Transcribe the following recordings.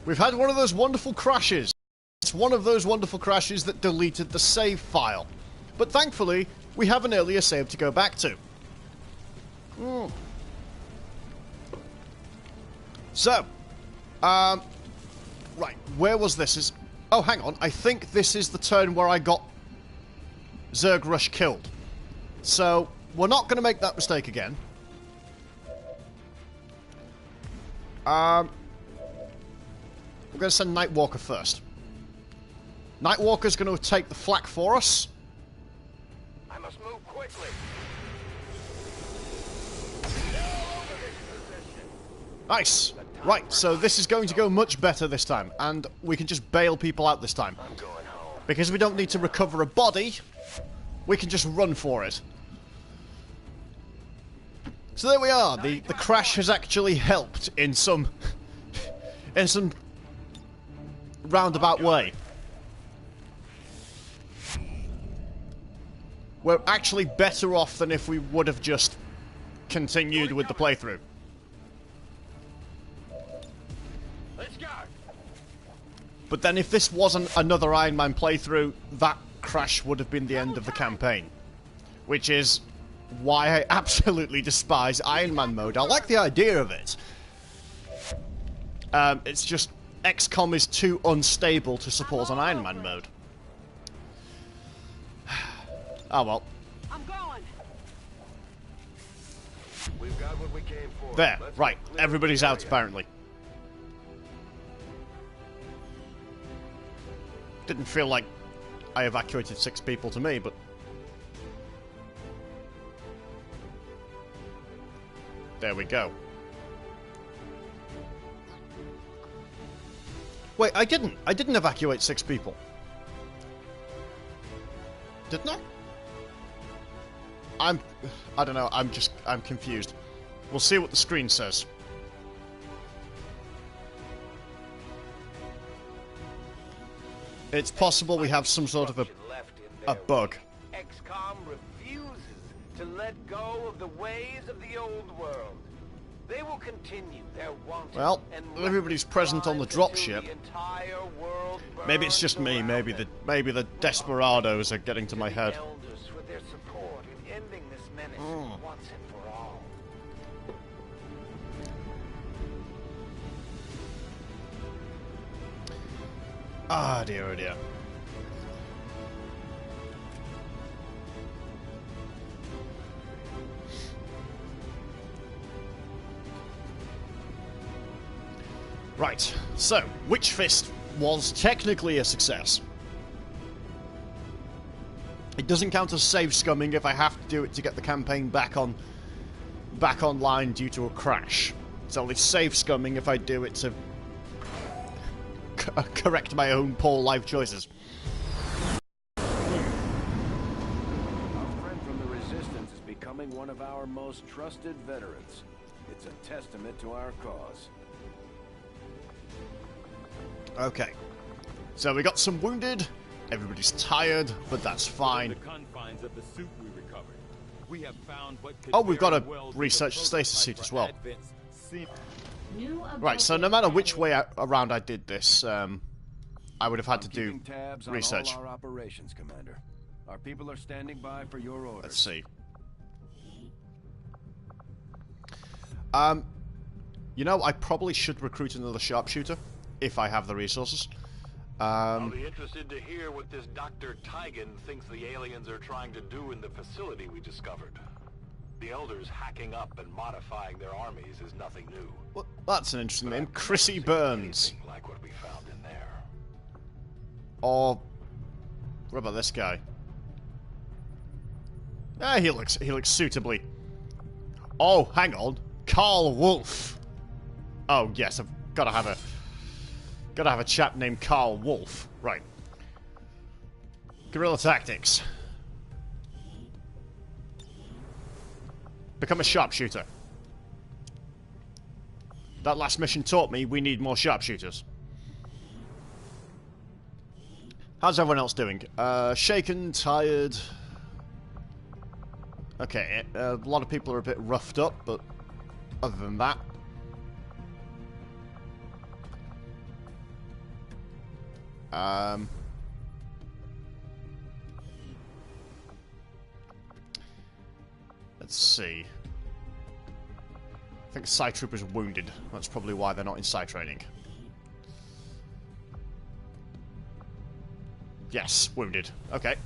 We've had one of those wonderful crashes. It's one of those wonderful crashes that deleted the save file. But thankfully, we have an earlier save to go back to. So, right, where was this? Oh, hang on, I think this is the turn where I got Zerg Rush killed. So, we're not going to make that mistake again. We're going to send Nightwalker first. Nightwalker's going to take the flak for us. I must move quickly. Nice. Right, so this is going to go much better this time, and we can just bail people out this time. I'm going home. Because we don't need to recover a body, we can just run for it. So there we are. The crash has actually helped in some roundabout way. We're actually better off than if we would have just continued with the playthrough. Let's go. But then if this wasn't another Iron Man playthrough, that crash would have been the end of the campaign. Which is why I absolutely despise Iron Man mode. I like the idea of it. It's just XCOM is too unstable to support an Iron Man mode. Oh well. I'm going. We've got what we came for. There, right. Everybody's out apparently. Didn't feel like I evacuated 6 people to me, but... There we go. Wait, I didn't evacuate 6 people. Didn't I? I don't know, I'm confused. We'll see what the screen says. It's possible we have some sort of a bug. XCOM refuses to let go of the ways of the old world. They will continue their wanton. Well, and everybody's present on the dropship. the entire world Maybe it's just me. Maybe the desperados are getting to my head. Elders for their support in ending this menace once and for all. Ah, dear, oh dear. Right, so, Witch Fist was technically a success. It doesn't count as save scumming if I have to do it to get the campaign back online due to a crash. It's only save scumming if I do it to correct my own poor life choices. Our friend from the Resistance is becoming one of our most trusted veterans. It's a testament to our cause. Okay, so we got some wounded, everybody's tired, but that's fine. The confines of the suit we recovered. We have found what could Oh, we've got a well be research the stasis prototype suit as for well. Advent's Right, so no matter which way around I did this, I would have had to do Keeping tabs on research. all our operations, Commander. Our people are standing by for your orders. Let's see. You know, I probably should recruit another sharpshooter, if I have the resources. I'll be interested to hear what this Dr. Tigan thinks the aliens are trying to do in the facility we discovered. The Elders hacking up and modifying their armies is nothing new. Well, that's an interesting name. I've Chrissy never seen Burns. anything like what we found in there. Or... what about this guy? Ah, he looks suitably... Oh, hang on. Carl Wolf. Oh, yes, I've got to have a chap named Carl Wolf. Right. Guerrilla tactics. Become a sharpshooter. That last mission taught me we need more sharpshooters. How's everyone else doing? Shaken, tired. Okay, a lot of people are a bit roughed up, but other than that... Let's see. I think Psi Trooper's wounded. That's probably why they're not in Psi training. Yes, wounded. Okay.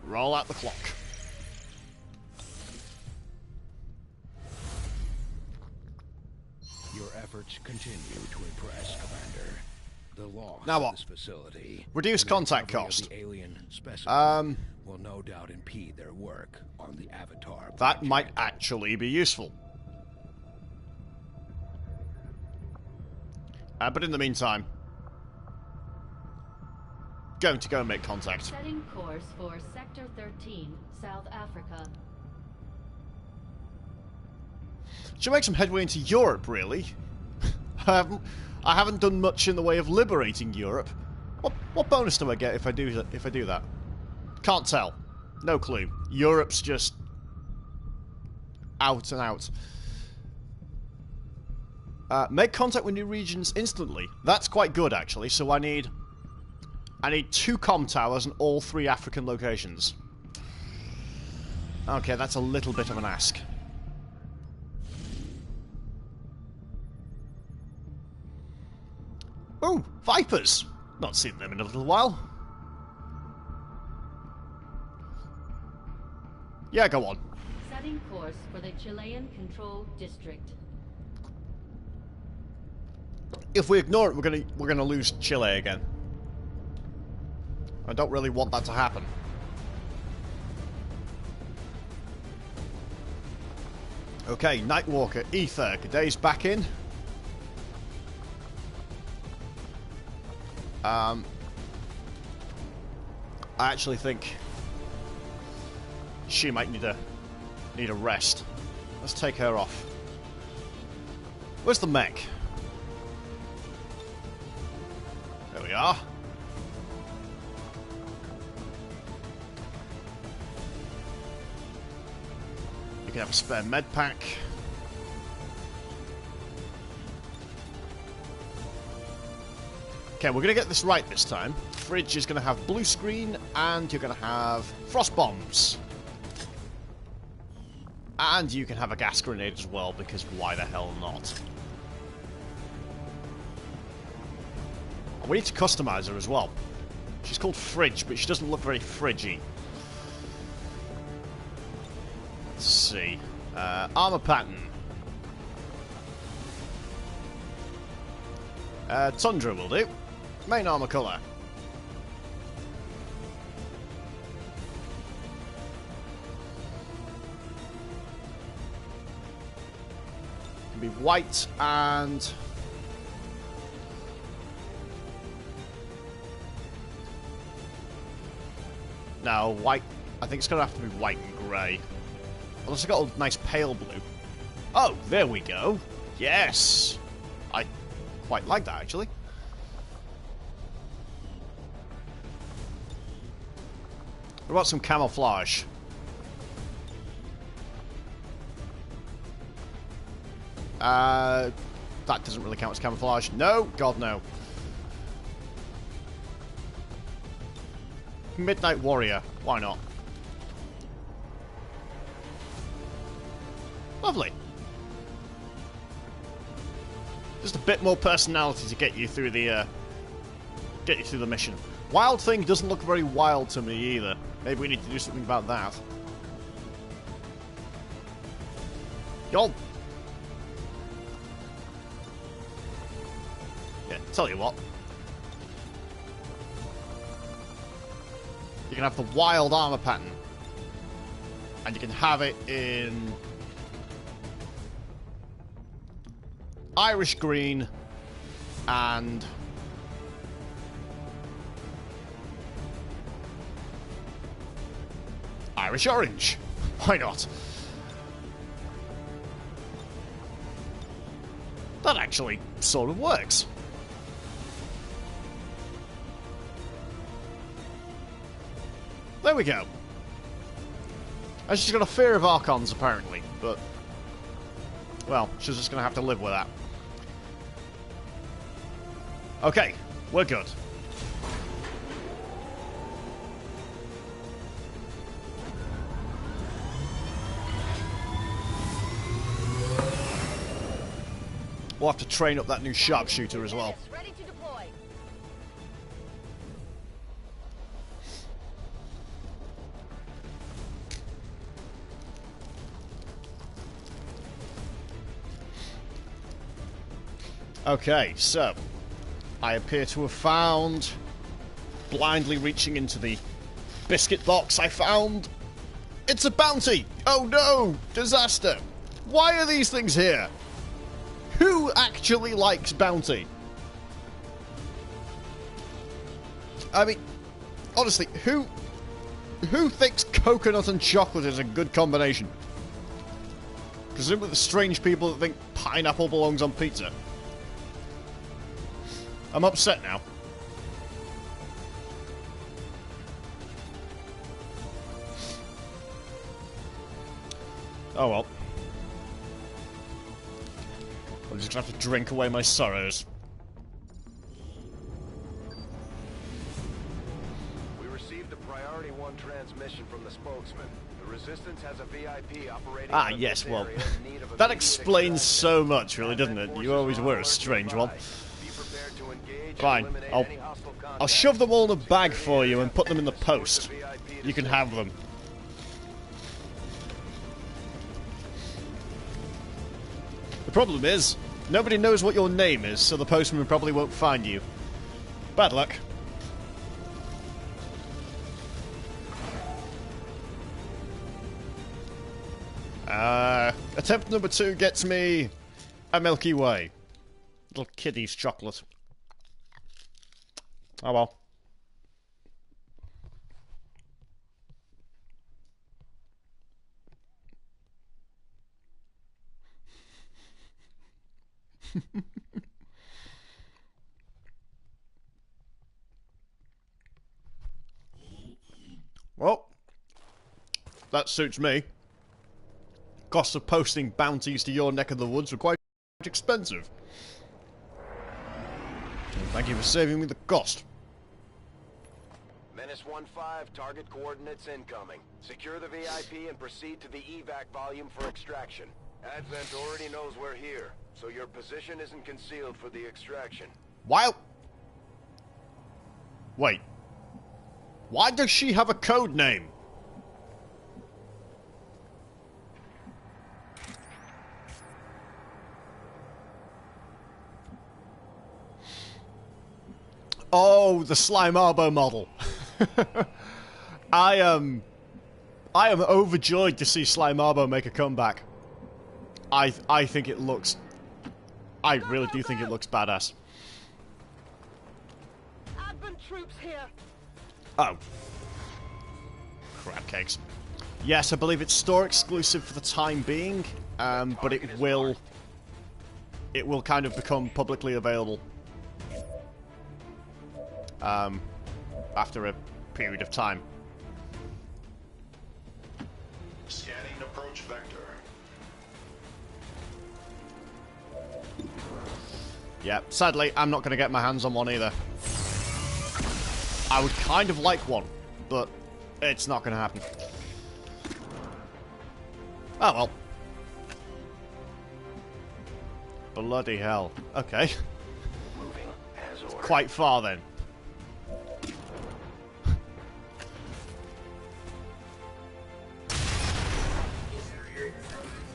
Roll out the clock. Your efforts continue to impress, Commander. The loss Now of what? this facility, Reduce and the contact recovery of cost. the alien specimen will no doubt impede their work on the Avatar That project. might actually be useful. But in the meantime, going to go and make contact. Setting course for Sector 13, South Africa. Should make some headway into Europe, really. I haven't done much in the way of liberating Europe. What bonus do I get if I do that? Can't tell. No clue. Europe's just out and out. Make contact with new regions instantly. That's quite good, actually. So I need 2 comm towers in all 3 African locations. Okay, that's a little bit of an ask. Oh, Vipers! Not seen them in a little while. Yeah, go on. Setting course for the Chilean Control District. If we ignore it, we're gonna lose Chile again. I don't really want that to happen. Okay, Nightwalker, Ether, Gaday's back in. I actually think she might need a rest. Let's take her off. Where's the mech? There we are. You can have a spare med pack. Okay, we're going to get this right this time. Fridge is going to have blue screen, and you're going to have frost bombs. And you can have a gas grenade as well, because why the hell not? And we need to customize her as well. She's called Fridge, but she doesn't look very fridgy. Let's see. Armor pattern. Tundra will do. Main armor color. Can be white and no white. I think it's gonna have to be white and grey. Unless I got a nice pale blue. Oh, there we go. Yes, I quite like that actually. What about some camouflage? That doesn't really count as camouflage. No, God no. Midnight Warrior, why not? Lovely. Just a bit more personality to get you through the mission. Wild Thing doesn't look very wild to me either. Maybe we need to do something about that. Yo. Yeah, tell you what. You can have the wild armor pattern. And you can have it in Irish green and Irish orange. Why not? That actually sort of works. There we go. And she's got a fear of Archons, apparently, but well, she's just going to have to live with that. Okay, we're good. We'll have to train up that new sharpshooter as well. Ready to deploy. Okay, so I appear to have found, blindly reaching into the biscuit box I found, it's a bounty! Oh no! Disaster! Why are these things here? Who actually likes bounty? I mean, honestly, who thinks coconut and chocolate is a good combination? Presumably the strange people that think pineapple belongs on pizza. I'm upset now. Oh well. I'll just have to drink away my sorrows. We received a Priority 1 transmission from the spokesman. The Resistance has a VIP operating Ah, in yes, this well, area in need of that immediate explains extraction. so much, really, doesn't it? You always were a strange one. Be prepared to engage and Fine, eliminate I'll any hostile I'll contact. shove them all in a bag for you and put them in the Escort post. VIP to You can safety. have them. The problem is, nobody knows what your name is, so the postman probably won't find you. Bad luck. Attempt number 2 gets me a Milky Way. Little kiddie's chocolate. Oh well. Well, that suits me. Costs of posting bounties to your neck of the woods were quite expensive. And thank you for saving me the cost. Menace 1-5, target coordinates incoming. Secure the VIP and proceed to the evac volume for extraction. Advent already knows we're here, so your position isn't concealed for the extraction. Why? Wait. Why does she have a code name? Oh, the Slime Arbo model. I am overjoyed to see Slime Arbo make a comeback. I think it looks... I really do think it looks badass. Advent troops here. Oh. Crab cakes. Yes, I believe it's store exclusive for the time being, but it will kind of become publicly available after a period of time. Scanning approach vector. Yeah, sadly, I'm not going to get my hands on one either. I would kind of like one, but it's not going to happen. Oh well. Bloody hell. Okay. Moving as ordered. Quite far then.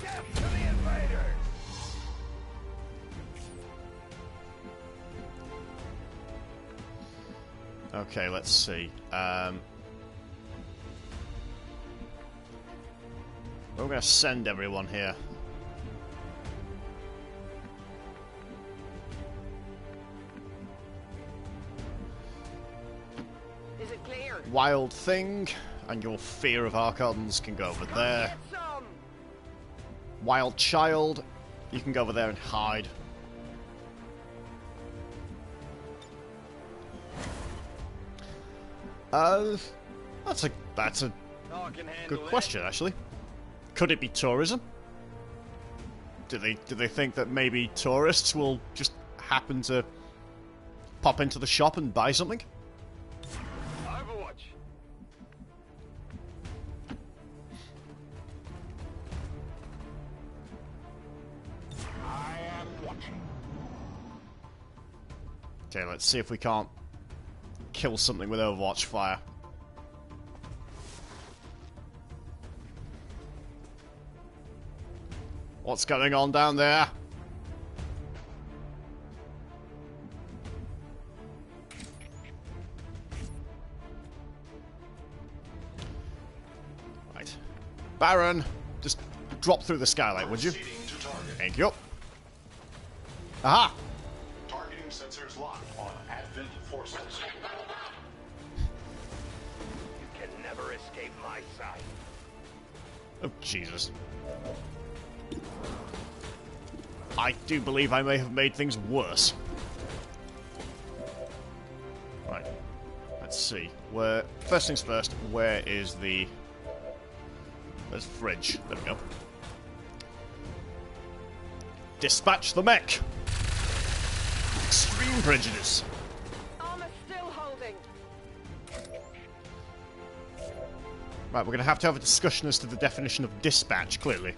Death to the invaders! Okay, let's see. We're going to send everyone here. Is it clear? Wild Thing and your fear of Archons can go over there. Get some. Wild Child, you can go over there and hide. That's a Oh, can handle good it. question, actually. Could it be tourism? Do they think that maybe tourists will just happen to pop into the shop and buy something? Overwatch. I am watching. Okay, let's see if we can't kill something with Overwatch fire. What's going on down there? Right. Baron, just drop through the skylight, would you? Thank you. Aha! Targeting sensors locked on Advent forces. You can never escape my sight. Oh, Jesus. I do believe I may have made things worse. Right. Let's see. Where... First things first, where is the... There's fridge. There we go. Dispatch the mech! Extreme prejudice. Armor still holding. Right, we're going to have a discussion as to the definition of dispatch, clearly.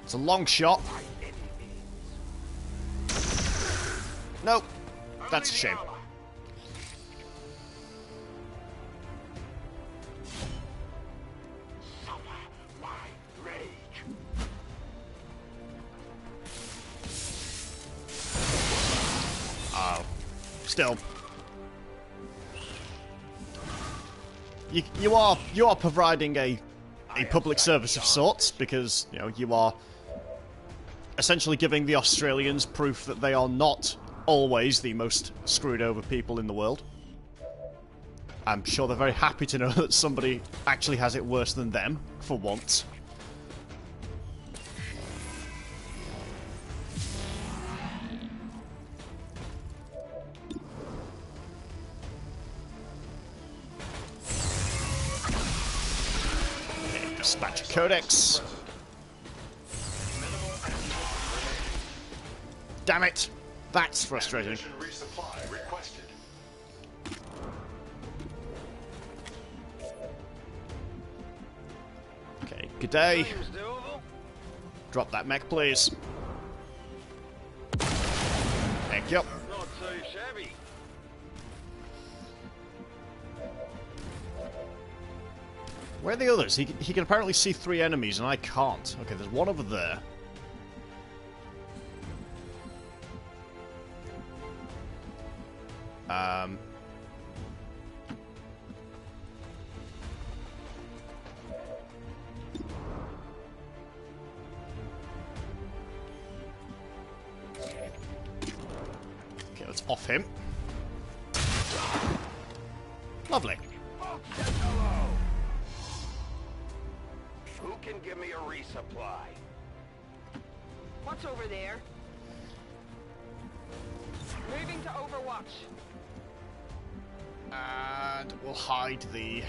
It's a long shot. Nope. That's a shame. Oh. Still. You are providing a public service of sorts, because, you know, you are essentially giving the Australians proof that they are not always the most screwed over people in the world. I'm sure they're very happy to know that somebody actually has it worse than them, for once. Okay, dispatch codex. Damn it! That's frustrating. Resupply requested. Okay, good day. Seems doable. Drop that mech, please. Thank you. Not too shabby. Where are the others? He can apparently see 3 enemies, and I can't. Okay, there's one over there. Okay, let's off him. Lovely. Who can give me a resupply? What's over there? Moving to Overwatch. And we'll hide the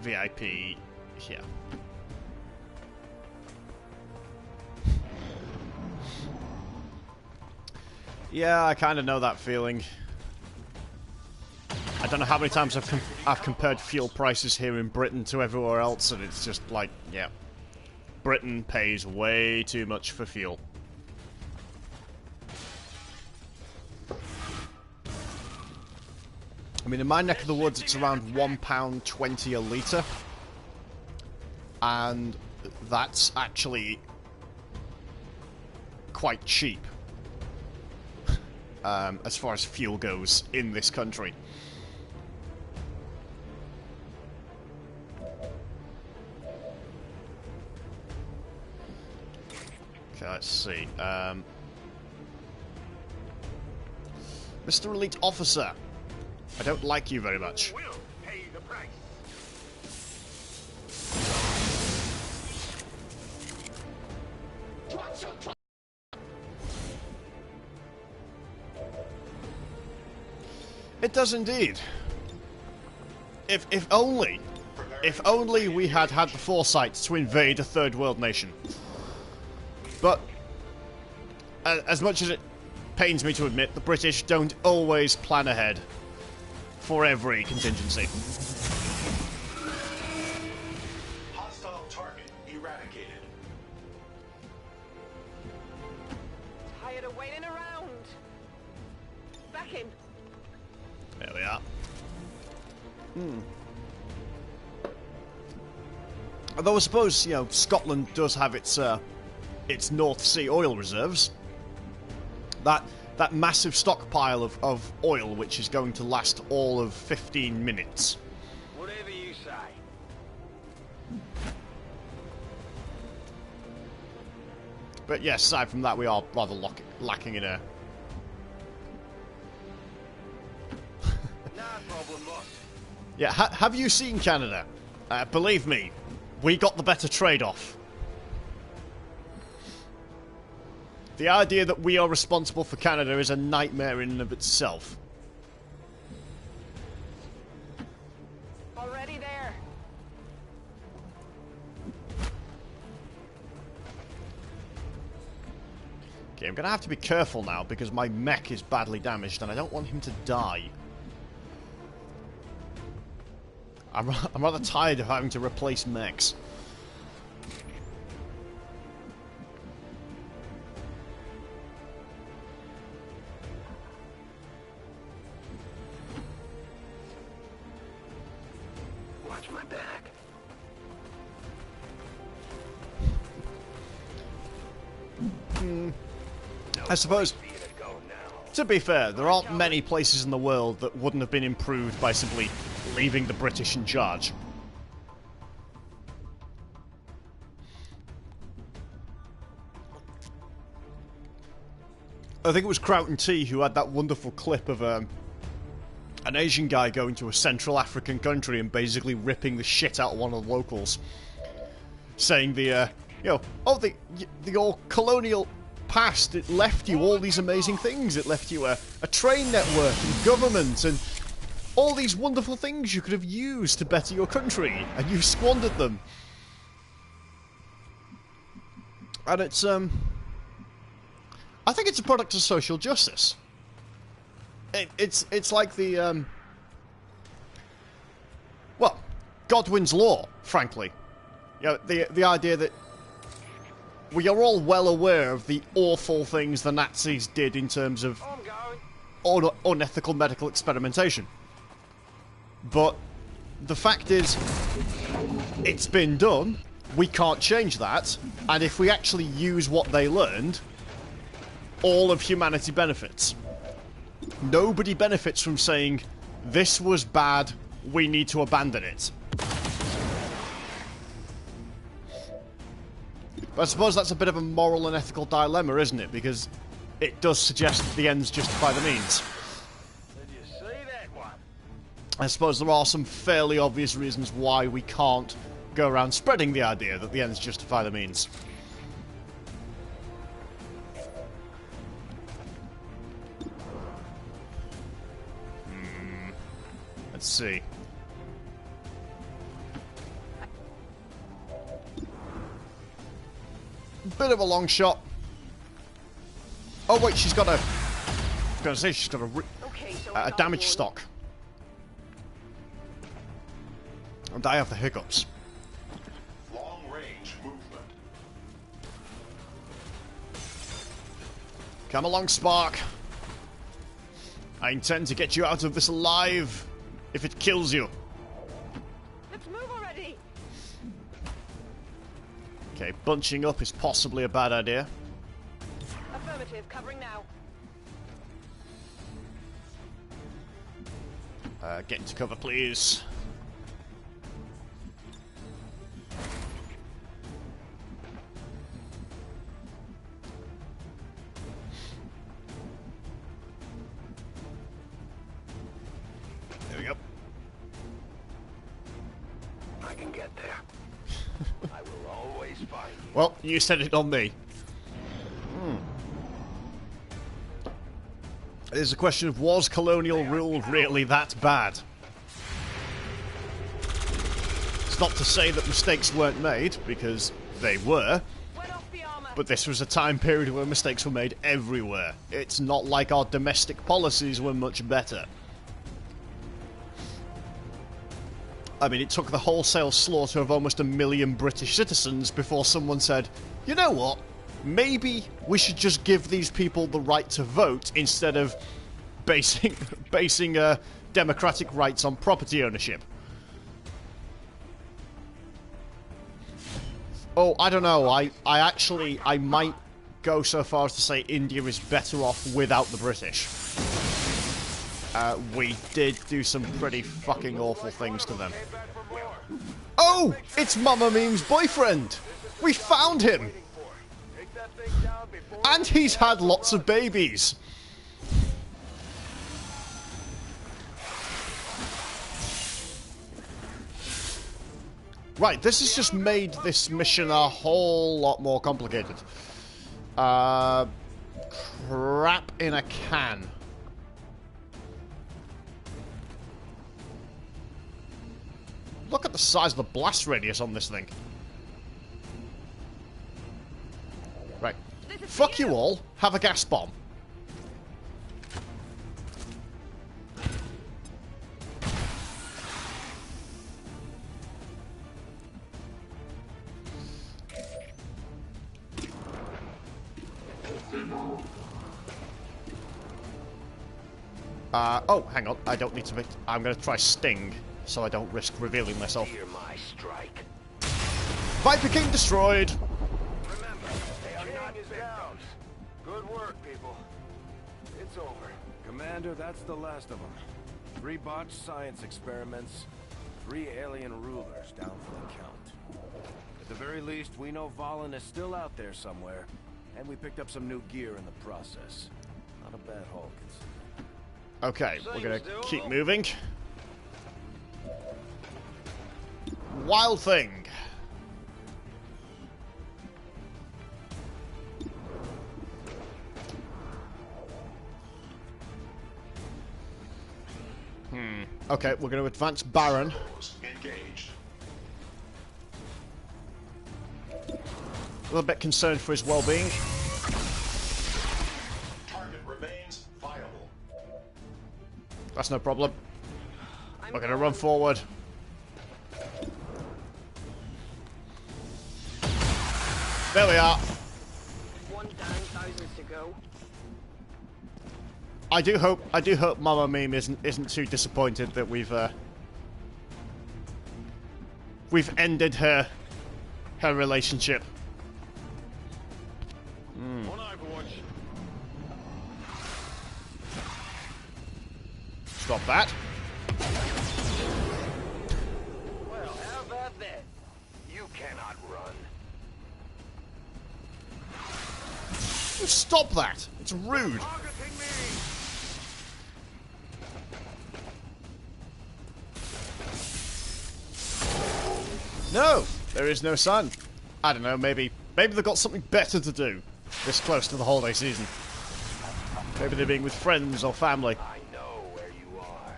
VIP here. Yeah, I kind of know that feeling. I don't know how many times I've compared fuel prices here in Britain to everywhere else, and it's just like, yeah. Britain pays way too much for fuel. I mean, in my neck of the woods, it's around £1.20 a litre. And that's actually quite cheap. As far as fuel goes in this country. Okay, let's see. Mr. Elite Officer, I don't like you very much. Will pay the price. It does indeed. If only If only we had had the foresight to invade a third world nation. But, as much as it pains me to admit, the British don't always plan ahead for every contingency. Hostile target eradicated. Tired of waiting around. Back in. There we are. Although I suppose, you know, Scotland does have its North Sea oil reserves. That massive stockpile of oil, which is going to last all of 15 minutes. Whatever you say. But yes, aside from that, we are rather lacking in air. No problem, boss. Yeah, have you seen Canada? Believe me, we got the better trade-off. The idea that we are responsible for Canada is a nightmare in and of itself. Already there. Okay, I'm gonna have to be careful now because my mech is badly damaged and I don't want him to die. I'm rather tired of having to replace mechs. Watch my back. I suppose, to be fair, there aren't many places in the world that wouldn't have been improved by simply leaving the British in charge. I think it was Croughton T who had that wonderful clip of an Asian guy going to a Central African country and basically ripping the shit out of one of the locals, saying the your colonial past, it left you all these amazing things. It left you a train network and government and all these wonderful things you could have used to better your country, and you squandered them. And it's I think it's a product of social justice. It's like the well, Godwin's law, frankly. You know, the idea that we are all well aware of the awful things the Nazis did in terms of unethical medical experimentation. But the fact is, it's been done, we can't change that, and if we actually use what they learned, all of humanity benefits. Nobody benefits from saying, this was bad, we need to abandon it. But I suppose that's a bit of a moral and ethical dilemma, isn't it? Because it does suggest that the ends justify the means. Did you see that one? I suppose there are some fairly obvious reasons why we can't go around spreading the idea that the ends justify the means. Let's see. Bit of a long shot. Oh wait, she's got a... I was gonna say she's got a damage stock. And I have the hiccups. Long range movement. Come along, Spark. I intend to get you out of this alive, if it kills you. Let's move already. Okay, bunching up is possibly a bad idea. Affirmative, covering now. Get into cover, please. There we go. I can get there. I will always find you. Well, you said it on me. There's a question of, was colonial rule really that bad? It's not to say that mistakes weren't made, because they were, Wet off the armor. but this was a time period where mistakes were made everywhere. It's not like our domestic policies were much better. I mean, it took the wholesale slaughter of almost 1 million British citizens before someone said, you know what, maybe we should just give these people the right to vote instead of basing democratic rights on property ownership. Oh, I don't know. I might go so far as to say India is better off without the British. We did do some pretty fucking awful things to them. Oh! It's Mama Meme's boyfriend! We found him! And he's had lots of babies! Right, this has just made this mission a whole lot more complicated. Crap in a can. Look at the size of the blast radius on this thing. Right. Fuck you all. Have a gas bomb. Oh, hang on. I don't need to... I'm going to try Sting, so I don't risk revealing myself. Hear my strike. Viper King destroyed! Remember, they are not victims. Good work, people. It's over. Commander, that's the last of them. 3 botched science experiments, 3 alien rulers down for the count. At the very least, we know Valen is still out there somewhere, and we picked up some new gear in the process. Not a bad haul, considering. Okay, we're gonna keep moving. Wild Thing. Okay, we're gonna advance Baron. Engaged. A little bit concerned for his well-being. Target remains viable. That's no problem. We're gonna run forward. There we are. 1 down, thousands to go. I do hope Mama Meme isn't too disappointed that we've ended her relationship. On Overwatch. Stop that. Well, how about that? You cannot run. Stop that. It's rude. Targeting me! No, there is no sun. I don't know, maybe they've got something better to do this close to the holiday season. Maybe they're being with friends or family. I know where you are.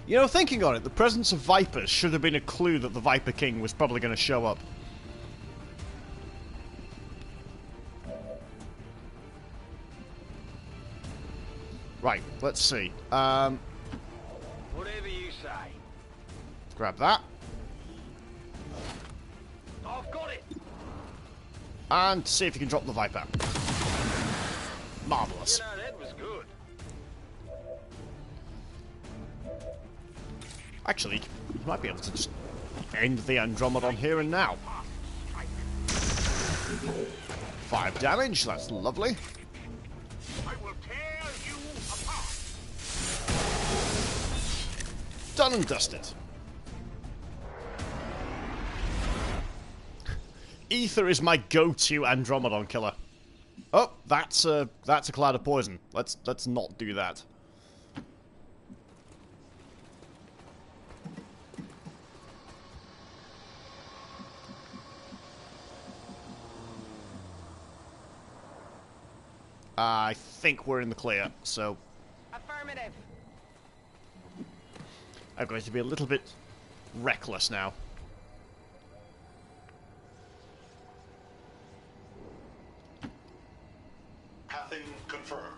You know, thinking on it, the presence of Vipers should have been a clue that the Viper King was probably going to show up. Right, let's see. Whatever you say. Grab that. I've got it! And see if you can drop the Viper. Marvellous. You know, that was good. Actually, you might be able to just end the Andromedon here and now. 5 damage, that's lovely. I will tear you apart. Done and dusted. Ether is my go-to Andromedon killer. Oh, that's a cloud of poison. Let's not do that. I think we're in the clear, so Affirmative. I'm going to be a little bit reckless now. Pathing confirmed.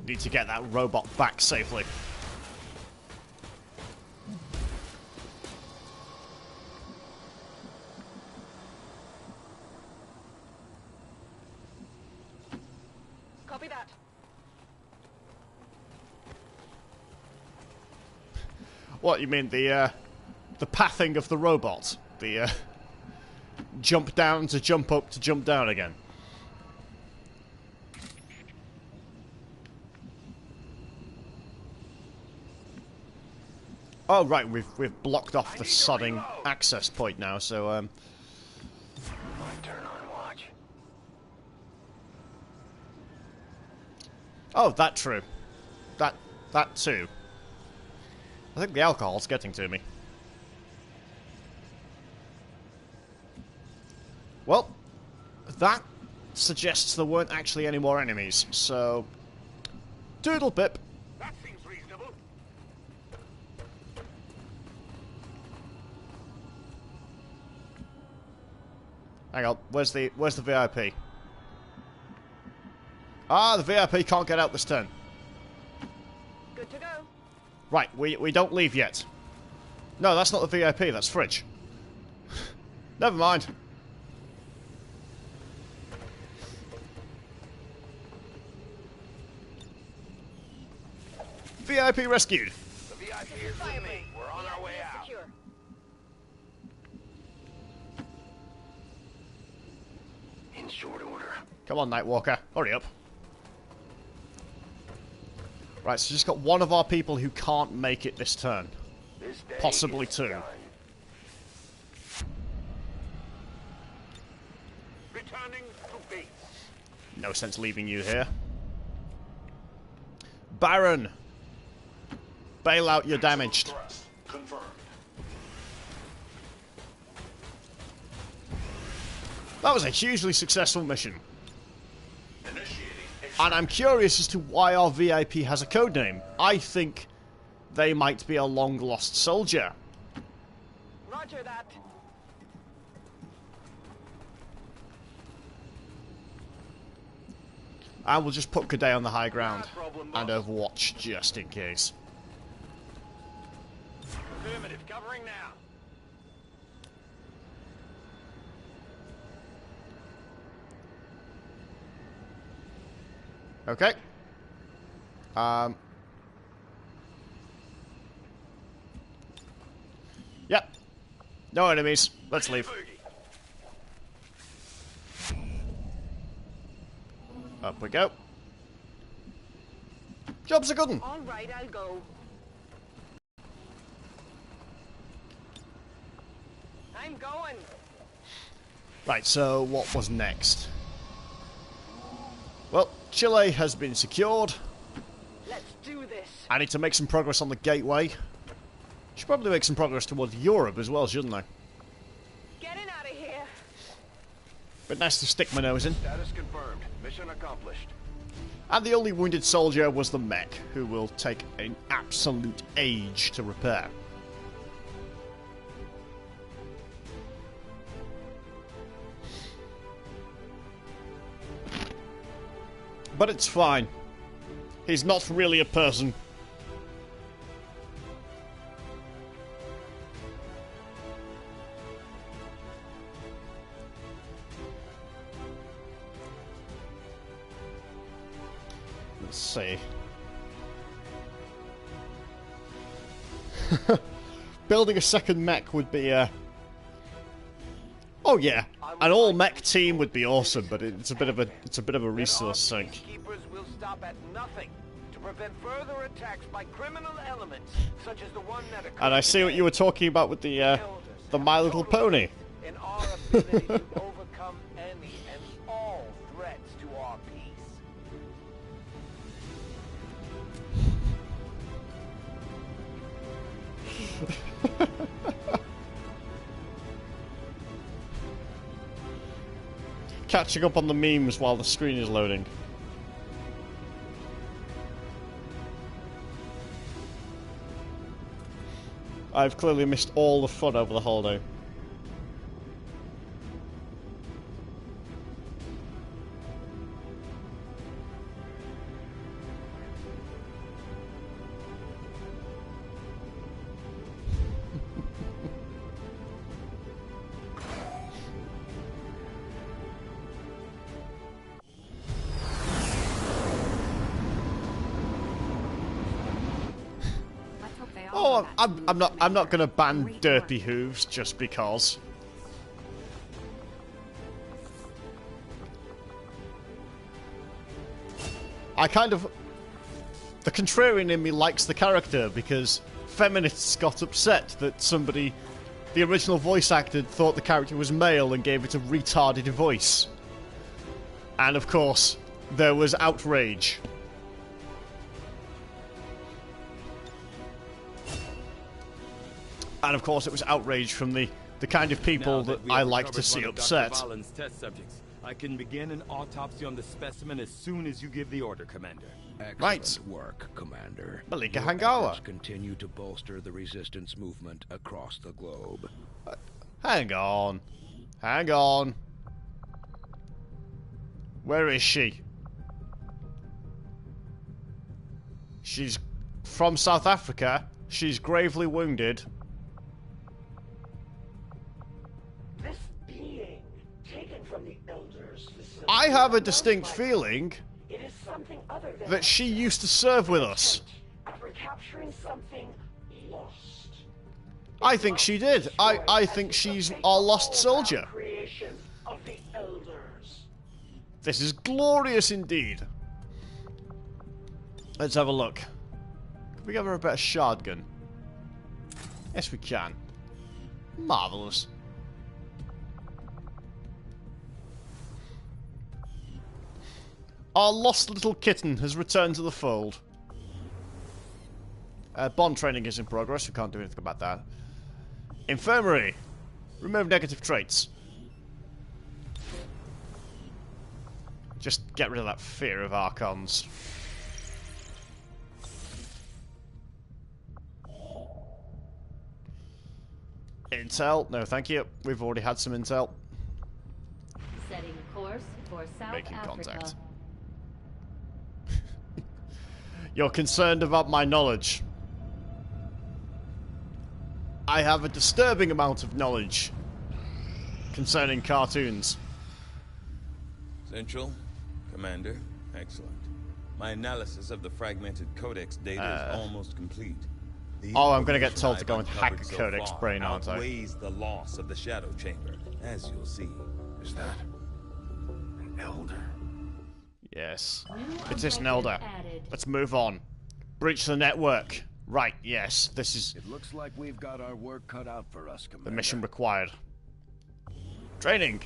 Need to get that robot back safely. Copy that. What, you mean the pathing of the robot? The jump down to jump up to jump down again? Oh right, we've blocked off the sodding access point now, so My turn on watch. oh, that true. That too. I think the alcohol's getting to me. Well, that suggests there weren't actually any more enemies, so doodle pip. That seems reasonable. Hang on, where's the VIP? Ah, the VIP can't get out this turn. Good to go. Right, we don't leave yet. No, that's not the VIP, that's Fridge. Never mind. VIP rescued. The VIP is with me. We're on our way out. Secure. In short order. Come on, Nightwalker, hurry up. Right, so just got one of our people who can't make it this turn. This day Possibly is two. done. Returning to base. No sense leaving you here. Baron! Bail out, you're damaged. Thrust confirmed. That was a hugely successful mission. Initiating And I'm curious as to why our VIP has a codename. I think they might be a long-lost soldier. Roger that. And we'll just put Cadet on the high ground. And Overwatch just in case. Affirmative, covering now. Okay. Yep. No enemies. Let's leave. Up we go. Job's a good one. All right, I'll go. I'm going. Right, so what was next? Well, Chile has been secured. Let's do this. I need to make some progress on the gateway. Should probably make some progress towards Europe as well, shouldn't I? Getting out of here. But nice to stick my nose in. Status confirmed. Mission accomplished. And the only wounded soldier was the mech, who will take an absolute age to repair. But it's fine. He's not really a person. Let's see. Building a second mech would be oh yeah, an all mech team would be awesome, but it's a bit of a resource sink. Keepers will stop at nothing to prevent further attacks by criminal elements such as the one that occurred. And I see what you were talking about with the My Little Pony. In our ability to overcome any and all threats to our peace. Catching up on the memes while the screen is loading. I've clearly missed all the fun over the holiday. Oh, I'm not gonna ban derpy hooves just because. I kind of... The contrarian in me likes the character because feminists got upset that somebody, the original voice actor, thought the character was male and gave it a retarded voice. And of course, there was outrage. And of course it was outrage from the kind of people that I like to see upset. Test subjects, I can begin an autopsy on the specimen as soon as you give the order, Commander. Excellent work, Commander. Malika Your Hangawa. efforts continue to bolster the resistance movement across the globe. Hang on. Hang on. Where is she? She's from South Africa. She's gravely wounded. This being taken from the Elders' facility. I have a distinct feeling It is something other than that she used to serve with us. at recapturing something lost. I think she did. I think she's our lost soldier. Creation of the Elders. This is glorious indeed. Let's have a look. Can we give her a better shotgun? Yes, we can. Marvellous. Our lost little kitten has returned to the fold. Bond training is in progress. We can't do anything about that. Infirmary. Remove negative traits. Just get rid of that fear of Archons. Intel. No, thank you. We've already had some intel. Setting course for South Making Africa. contact. You're concerned about my knowledge. I have a disturbing amount of knowledge concerning cartoons. Central, Commander, excellent. My analysis of the fragmented codex data is almost complete. Oh, I'm gonna get told to go and hack a codex brain, aren't I? Outweighs the loss of the shadow chamber, as you'll see. Is that an elder? Yes. It is an elder. Let's move on. Breach the network. Right, yes. This is It looks like we've got our work cut out for us, Commander. the mission required. Training.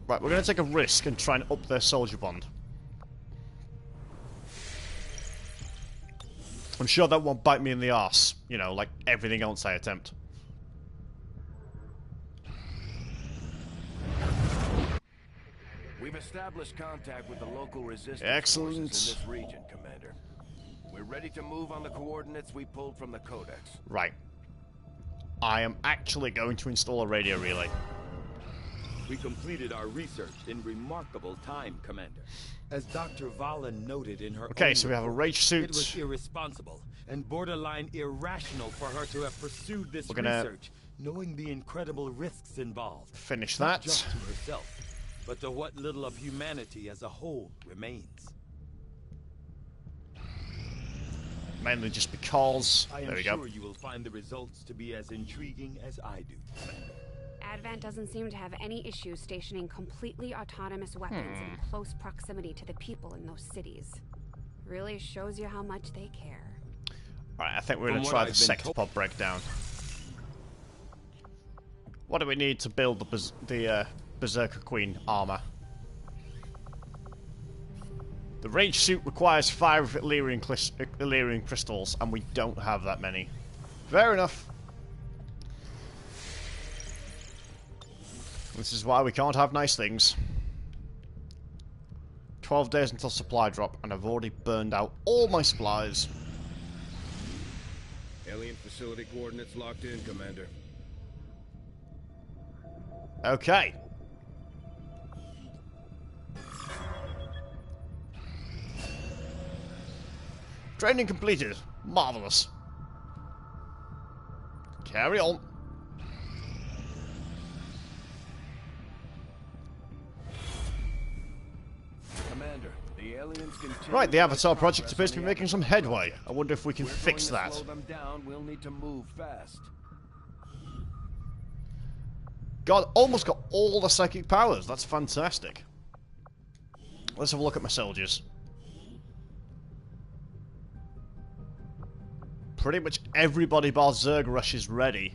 Right, we're gonna take a risk and try and up their soldier bond. I'm sure that won't bite me in the arse, you know, like everything else I attempt. We've established contact with the local resistance Excellent. forces in this region, Commander. We're ready to move on the coordinates we pulled from the codex. Right. I am actually going to install a radio relay. We completed our research in remarkable time, Commander. As Dr. Valen noted in her Okay, own so we have a report, rage suit. It was irresponsible and borderline irrational for her to have pursued this We're gonna research, knowing the incredible risks involved. Finish Not that. just to herself, but to what little of humanity as a whole remains. Mainly just because. I am There we sure go. you will find the results to be as intriguing as I do, Commander. Advent doesn't seem to have any issues stationing completely autonomous weapons in close proximity to the people in those cities. Really shows you how much they care. Right, I think we're going From to what try I've the been sector pod breakdown. What do we need to build the Berserker Queen armor? The rage suit requires 5 Illyrian crystals, and we don't have that many. Fair enough. This is why we can't have nice things. 12 days until supply drop, and I've already burned out all my supplies. Alien facility coordinates locked in, Commander. Okay. Training completed. Marvelous. Carry on. Commander, the aliens continue. Right, the Avatar project appears to be making some headway. I wonder if we can We're fix going to that. slow them down. We'll need to move fast. God, almost got all the psychic powers. That's fantastic. Let's have a look at my soldiers. Pretty much everybody bar Zergrush is ready.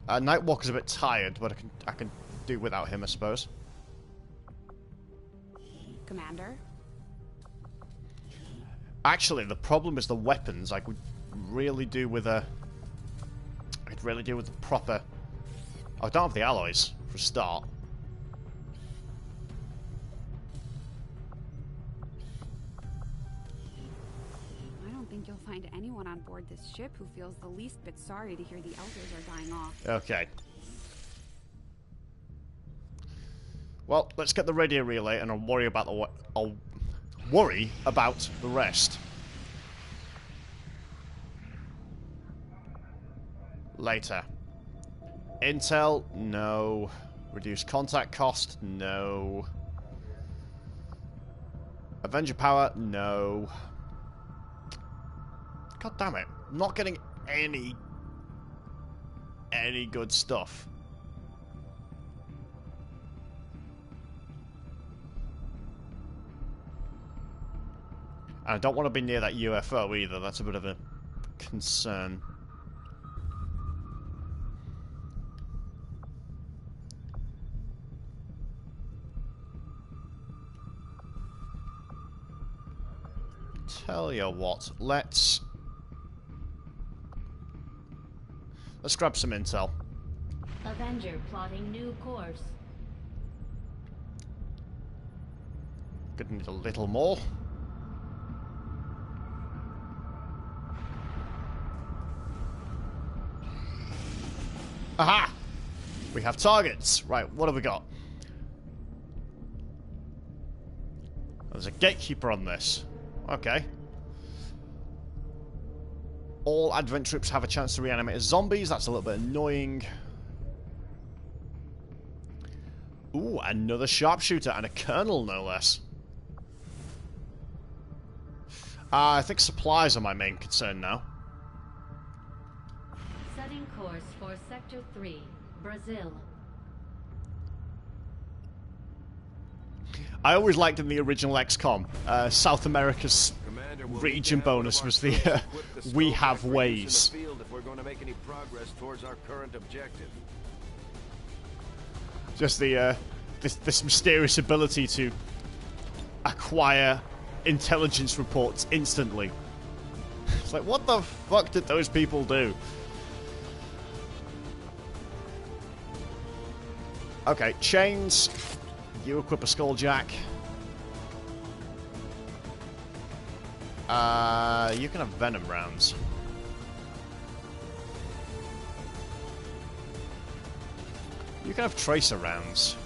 Nightwalker's a bit tired, but I can do without him, I suppose. Commander? Actually, the problem is the weapons. I could really do with a... I could really do with the proper... I don't have the alloys, for a start. I don't think you'll find anyone on board this ship who feels the least bit sorry to hear the elders are dying off. Okay. Well, let's get the radio relay, and I'll worry about the rest later. Intel, no. Reduce contact cost, no. Avenger power, no. God damn it! I'm not getting any good stuff. And I don't want to be near that UFO either, that's a bit of a concern. Tell you what, let's grab some intel. Avenger plotting new course. Gonna need a little more. Aha! We have targets. Right, what have we got? There's a gatekeeper on this. Okay. All advent troops have a chance to reanimate as zombies. That's a little bit annoying. Ooh, another sharpshooter and a colonel, no less. I think supplies are my main concern now. Setting course for Sector 3, Brazil. I always liked in the original XCOM, South America's region bonus was the we have ways. If we're going to make any progress towards our current objective. Just the this mysterious ability to acquire intelligence reports instantly. It's like, what the fuck did those people do? Okay, chains. You equip a skulljack. You can have venom rounds. You can have tracer rounds.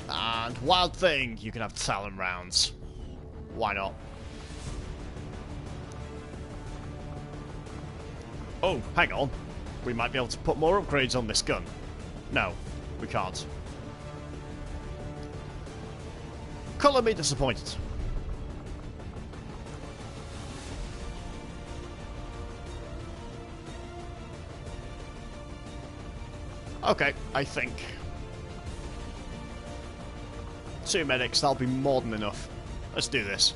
And Wild Thing, you can have Talon rounds. Why not? Oh, hang on. We might be able to put more upgrades on this gun. No, we can't. Colour me disappointed. Okay, I think 2 medics, that'll be more than enough. Let's do this.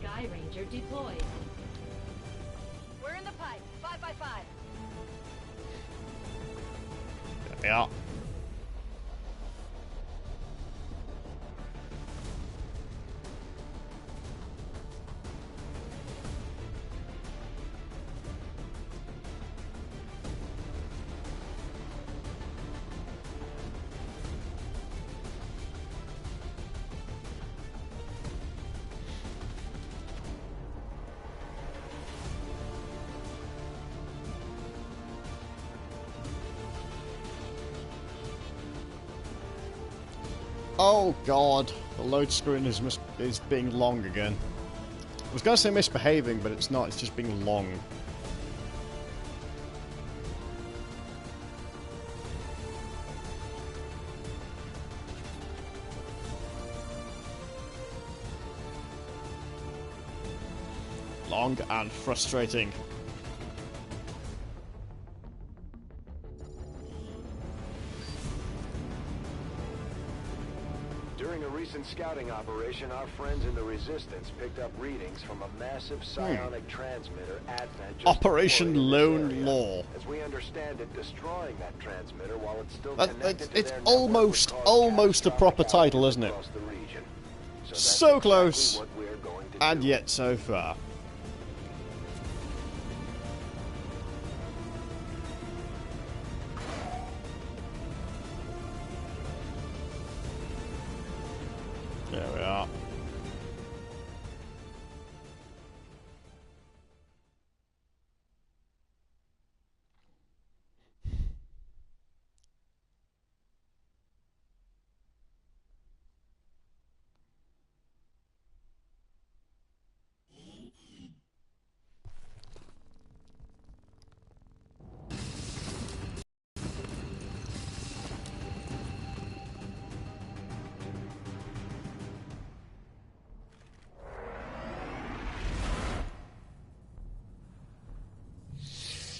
Sky Ranger deployed. We're in the pipe. 5x5. There we are. Oh god, the load screen is being long again. I was going to say misbehaving, but it's not, it's just being long. Long and frustrating. During a recent scouting operation, our friends in the Resistance picked up readings from a massive psionic transmitter Advent just Operation Lone Law. As we understand it, destroying that transmitter while it's still connected to it's their almost a proper title, isn't it? So close, and yet so far. There we are.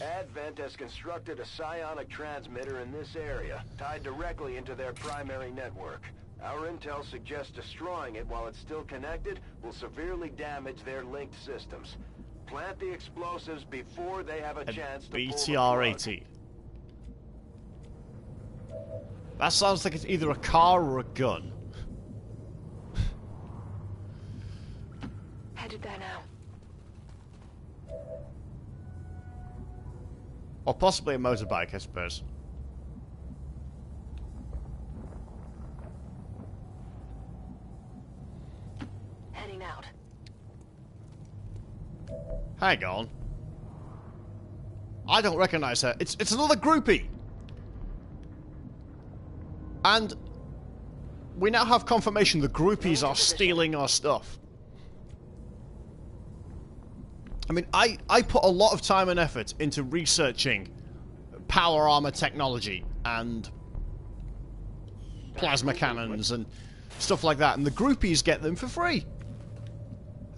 Advent has constructed a psionic transmitter in this area, tied directly into their primary network. Our intel suggests destroying it while it's still connected will severely damage their linked systems. Plant the explosives before they have a chance to pull the plug. BTR-80. That sounds like it's either a car or a gun. Headed there now. Or possibly a motorbike, I suppose. Heading out. Hang on. I don't recognize her. It's another groupie! And we now have confirmation the groupies are stealing our stuff. I mean, I put a lot of time and effort into researching power armor technology and plasma cannons and stuff like that, and the groupies get them for free.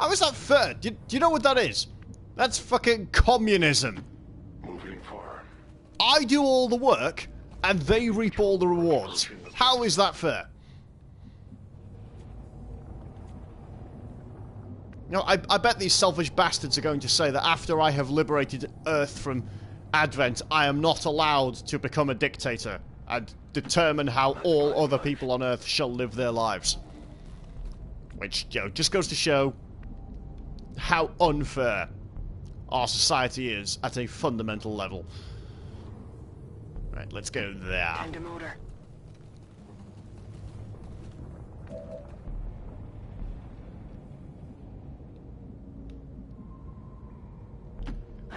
How is that fair? Do you know what that is? That's fucking communism. Moving far. I do all the work, and they reap all the rewards. How is that fair? You know, I bet these selfish bastards are going to say that after I have liberated Earth from Advent, I am not allowed to become a dictator and determine how all other people on Earth shall live their lives. Which, you know, just goes to show how unfair our society is at a fundamental level. Right, let's go there. Time to motor.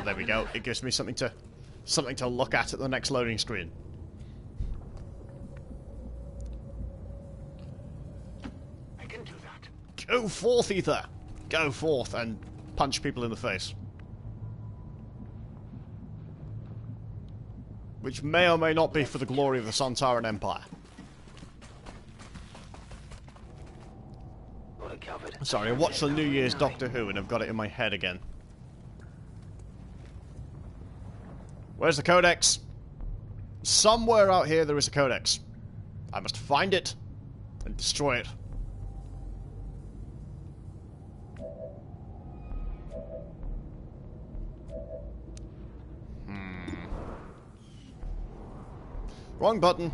There we go. It gives me something to look at the next loading screen. I can do that. Go forth, Ether! Go forth and punch people in the face. Which may or may not be for the glory of the Sontaran Empire. Sorry, I watched the New Year's Doctor Who and I've got it in my head again. Where's the codex? Somewhere out here there is a codex. I must find it and destroy it. Wrong button.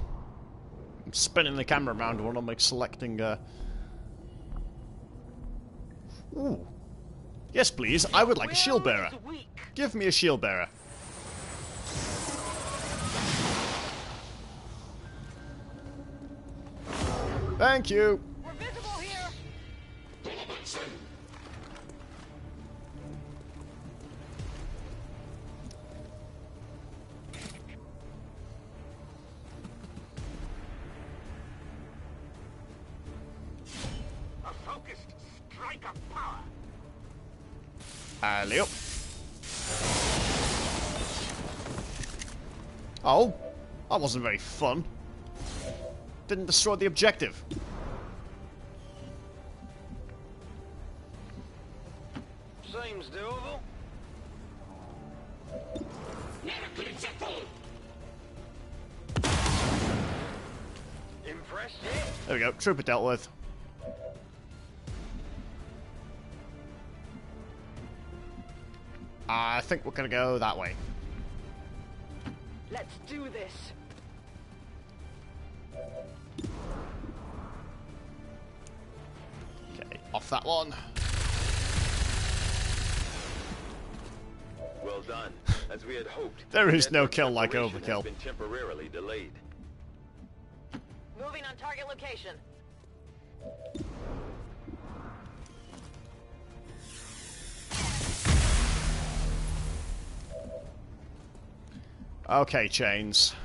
I'm spinning the camera around when I'm like selecting Ooh. Yes, please. I would like a shield bearer. Give me a shield bearer. Thank you. We're visible here. Alley-up. Oh, that wasn't very fun. Didn't destroy the objective. Seems doable. Impressed yet? There we go, trooper dealt with. I think we're gonna go that way. Let's do this. Okay, off that one. Well done. As we had hoped. There is no network kill like separation overkill. has been temporarily delayed. Moving on target location. Okay, Chains.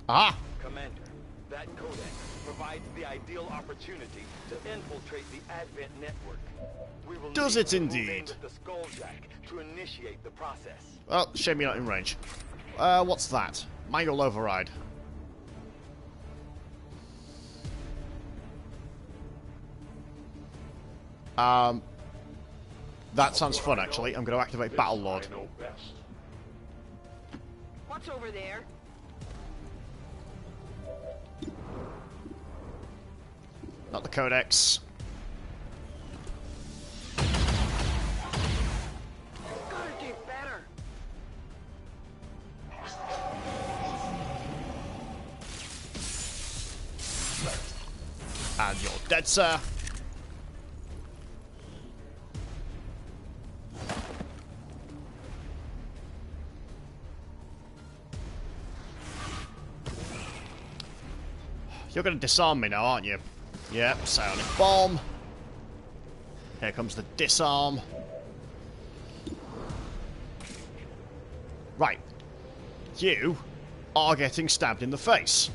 Ah! Commander, that codex provides the ideal opportunity to infiltrate the Advent network. We will Does need it to move indeed? in with the Skulljack to initiate the process. Well, shame you're not in range. What's that? Manual override. That sounds fun, actually. I'm going to activate Battle Lord. I know best. What's over there? Not the Codex. Gotta do better. And you're dead, sir. You're going to disarm me now, aren't you? Yep, psionic bomb. Here comes the disarm. Right. You are getting stabbed in the face.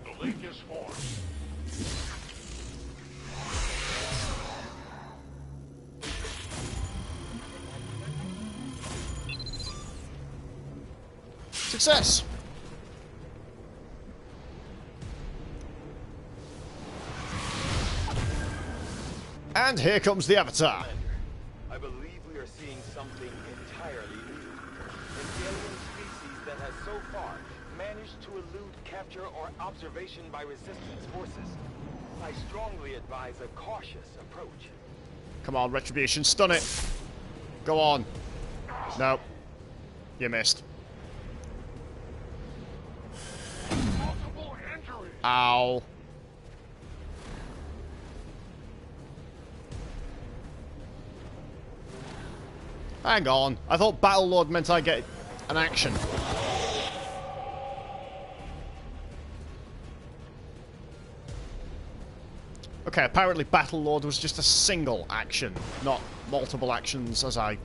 The link is formed. Success! And here comes the Avatar. Commander, I believe we are seeing something entirely new. An alien species that has so far managed to elude capture or observation by resistance forces. I strongly advise a cautious approach. Come on, Retribution, stun it. Go on. Nope. You missed. Multiple injuries. Ow. Hang on. I thought Battle Lord meant I get an action. Okay, apparently Battle Lord was just a single action, not multiple actions as I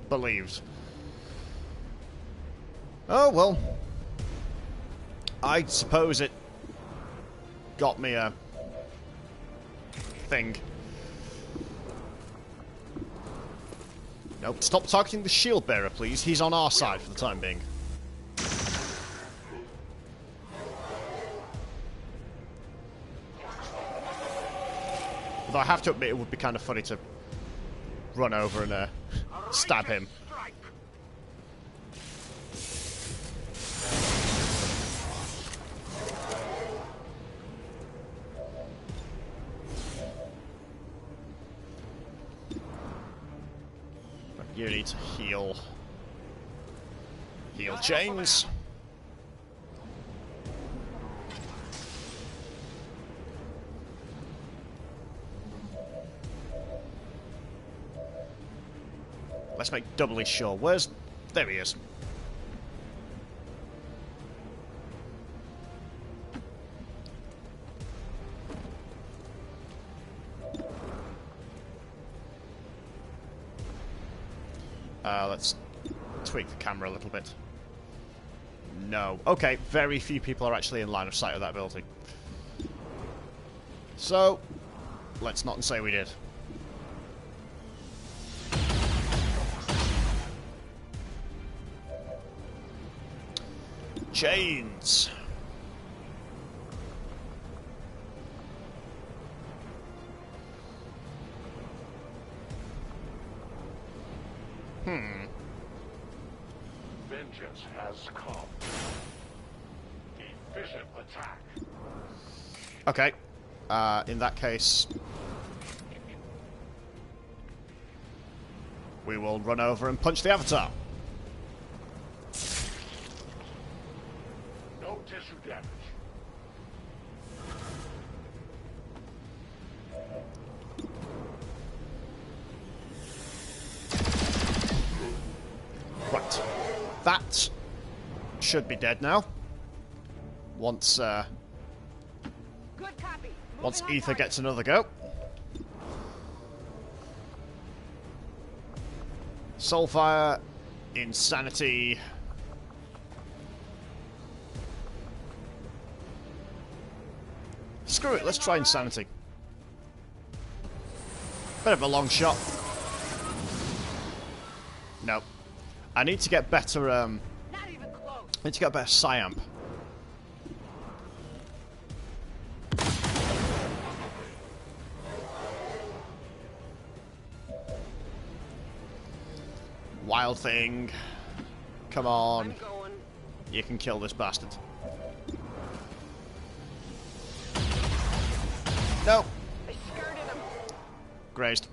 believed. Oh, well. I suppose it got me a thing. Nope, stop targeting the shield bearer, please. He's on our side for the time being. Although I have to admit, it would be kind of funny to run over and stab him. You need to heal. Heal Chains. Let's make doubly sure. Where's... There he is. Let's tweak the camera a little bit. No. Okay, very few people are actually in line of sight of that building. So, let's not say we did. Chains. Vengeance has come. Efficient attack. Okay. In that case, we will run over and punch the Avatar. No tissue damage. Right. That should be dead now. Once Good copy. once Moving on Ether target. gets another go. Soulfire, Insanity. Screw it, let's try Insanity. Bit of a long shot. No. I need to get better, Not even close. I need to get better Psyamp. Wild Thing. Come on. I'm going. You can kill this bastard. No. I skirted him. Grazed.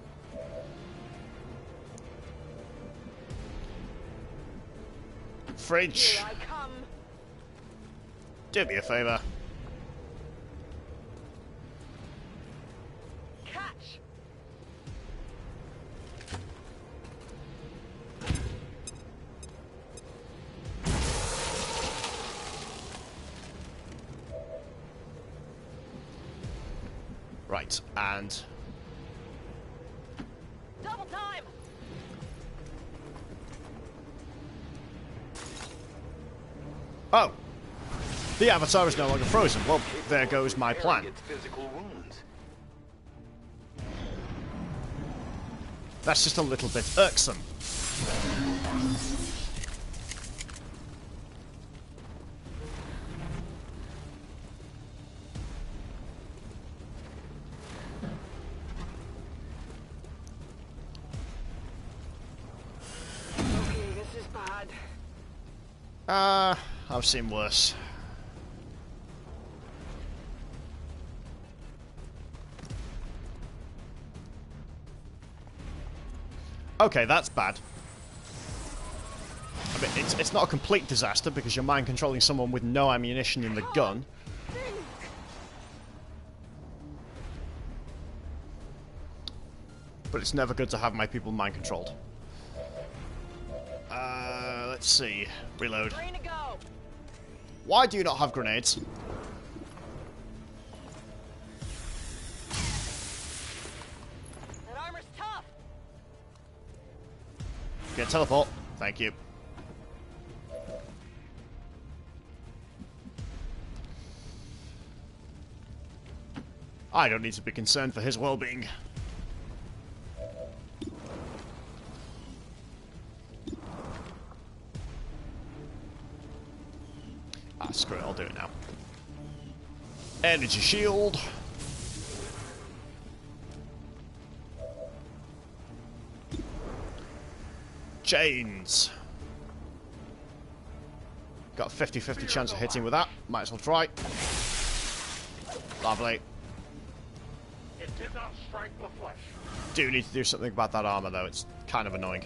Fridge. Here I come. Do me a favour. Catch. Right, and Double time. oh, the Avatar is no longer frozen. Well, there goes my plan. Its physical wounds. That's just a little bit irksome. Okay, this is bad. I've seen worse. Okay, that's bad. I mean, it's not a complete disaster because you're mind controlling someone with no ammunition in the gun. But it's never good to have my people mind controlled. Let's see. Reload. Green to go. Why do you not have grenades? That armor's tough. Get teleport. Thank you. I don't need to be concerned for his well-being. Ah, screw it, I'll do it now. Energy shield. Chains. Got a 50-50 chance of hitting with that. Might as well try. Lovely. It did not strike the flesh. Do need to do something about that armor though, it's kind of annoying.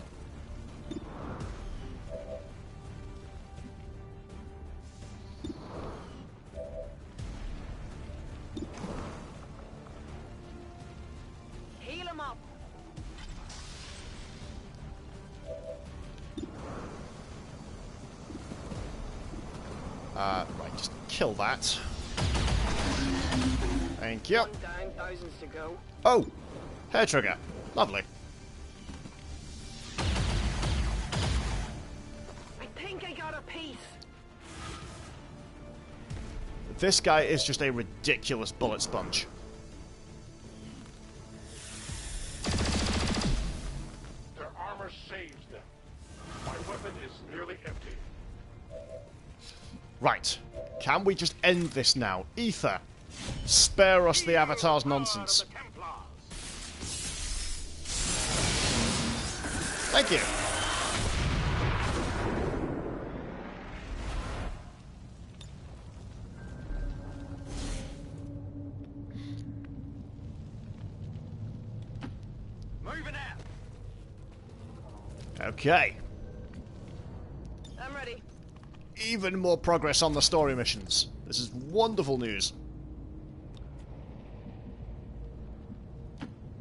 Heal him up. Right, just kill that. Thank you. One down, thousands to go. Oh! Hair trigger. Lovely. I think I got a piece. This guy is just a ridiculous bullet sponge. Their armor saves them. My weapon is nearly empty. Right. Can we just end this now? Ether, spare us the Avatar's nonsense. Thank you. Moving out. Okay. I'm ready. Even more progress on the story missions. This is wonderful news.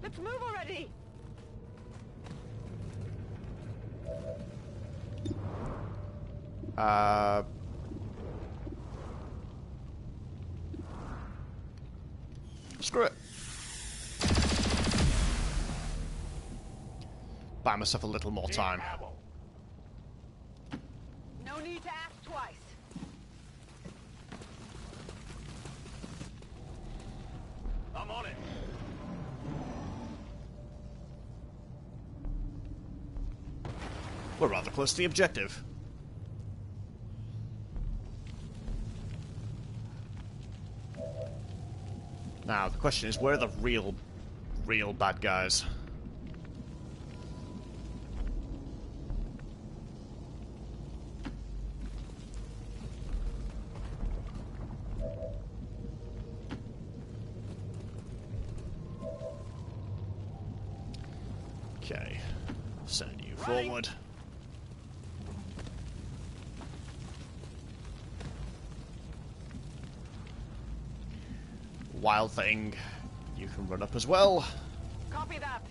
Let's move already. Screw it. Buy myself a little more time. No need to ask twice. I'm on it. We're rather close to the objective. Now, the question is, where are the real bad guys? Okay, send you forward. Wild Thing, you can run up as well. Copy that.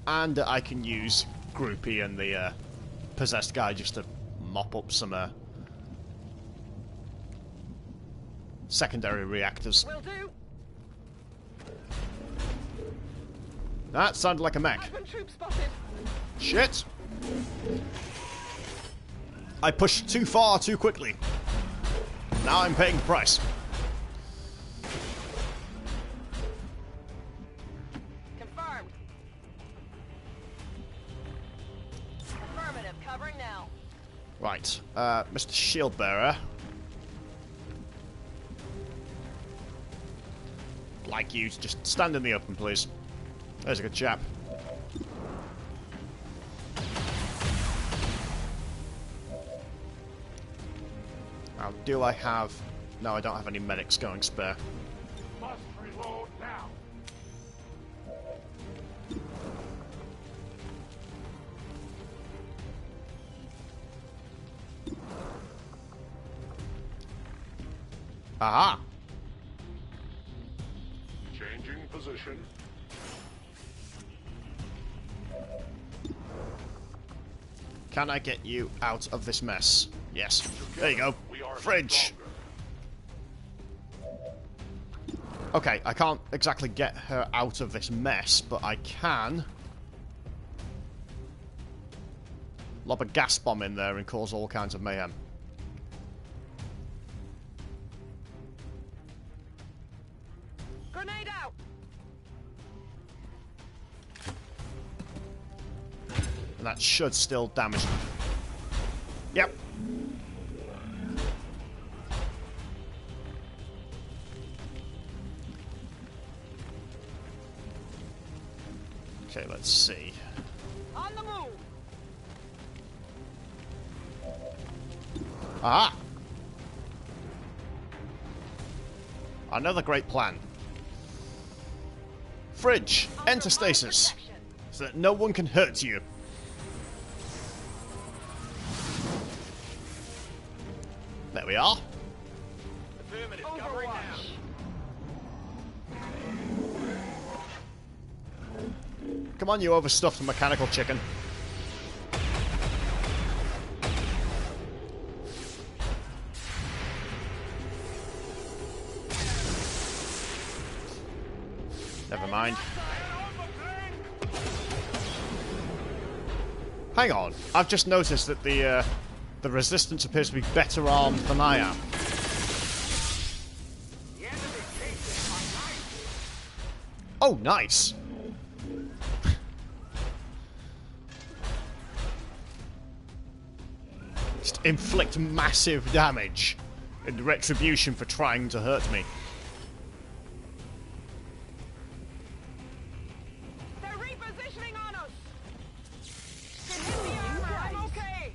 And I can use Groupie and the possessed guy just to mop up some secondary reactors. Will do. That sounded like a mech. Husband troop spotted. Shit! I pushed too far too quickly. Now I'm paying the price. Confirmed. Affirmative. Covering now. Right, Mr. Shieldbearer. Like you to just stand in the open, please. There's a good chap. Now, do I have... No, I don't have any medics going spare. Must reload now. Aha! Changing position. Can I get you out of this mess? Yes. There you go. Fridge! Okay, I can't exactly get her out of this mess, but I can lob a gas bomb in there and cause all kinds of mayhem. Grenade out. And that should still damage them. Yep. Okay, let's see. On the move. Aha! Another great plan. Fridge, enter stasis, so that no one can hurt you. There we are. Affirmative. Covering now. Come on, you overstuffed mechanical chicken. Never mind. Hang on, I've just noticed that the Resistance appears to be better armed than I am. Oh, nice. Just inflict massive damage in retribution for trying to hurt me. They're repositioning on us. Hit the armor. I'm okay.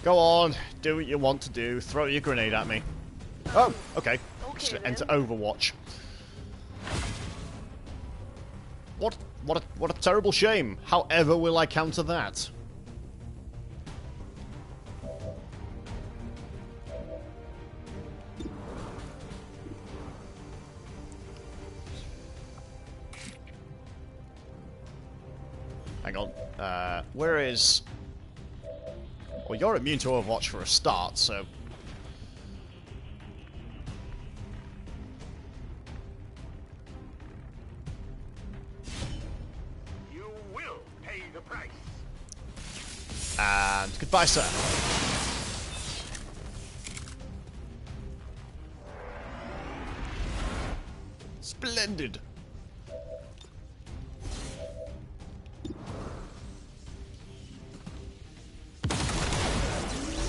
Go on, do what you want to do. Throw your grenade at me. Oh, okay. Just enter Overwatch. What a terrible shame. However will I counter that? Hang on. Where is... Well, you're immune to Overwatch for a start, so... You will pay the price. And goodbye, sir. Splendid.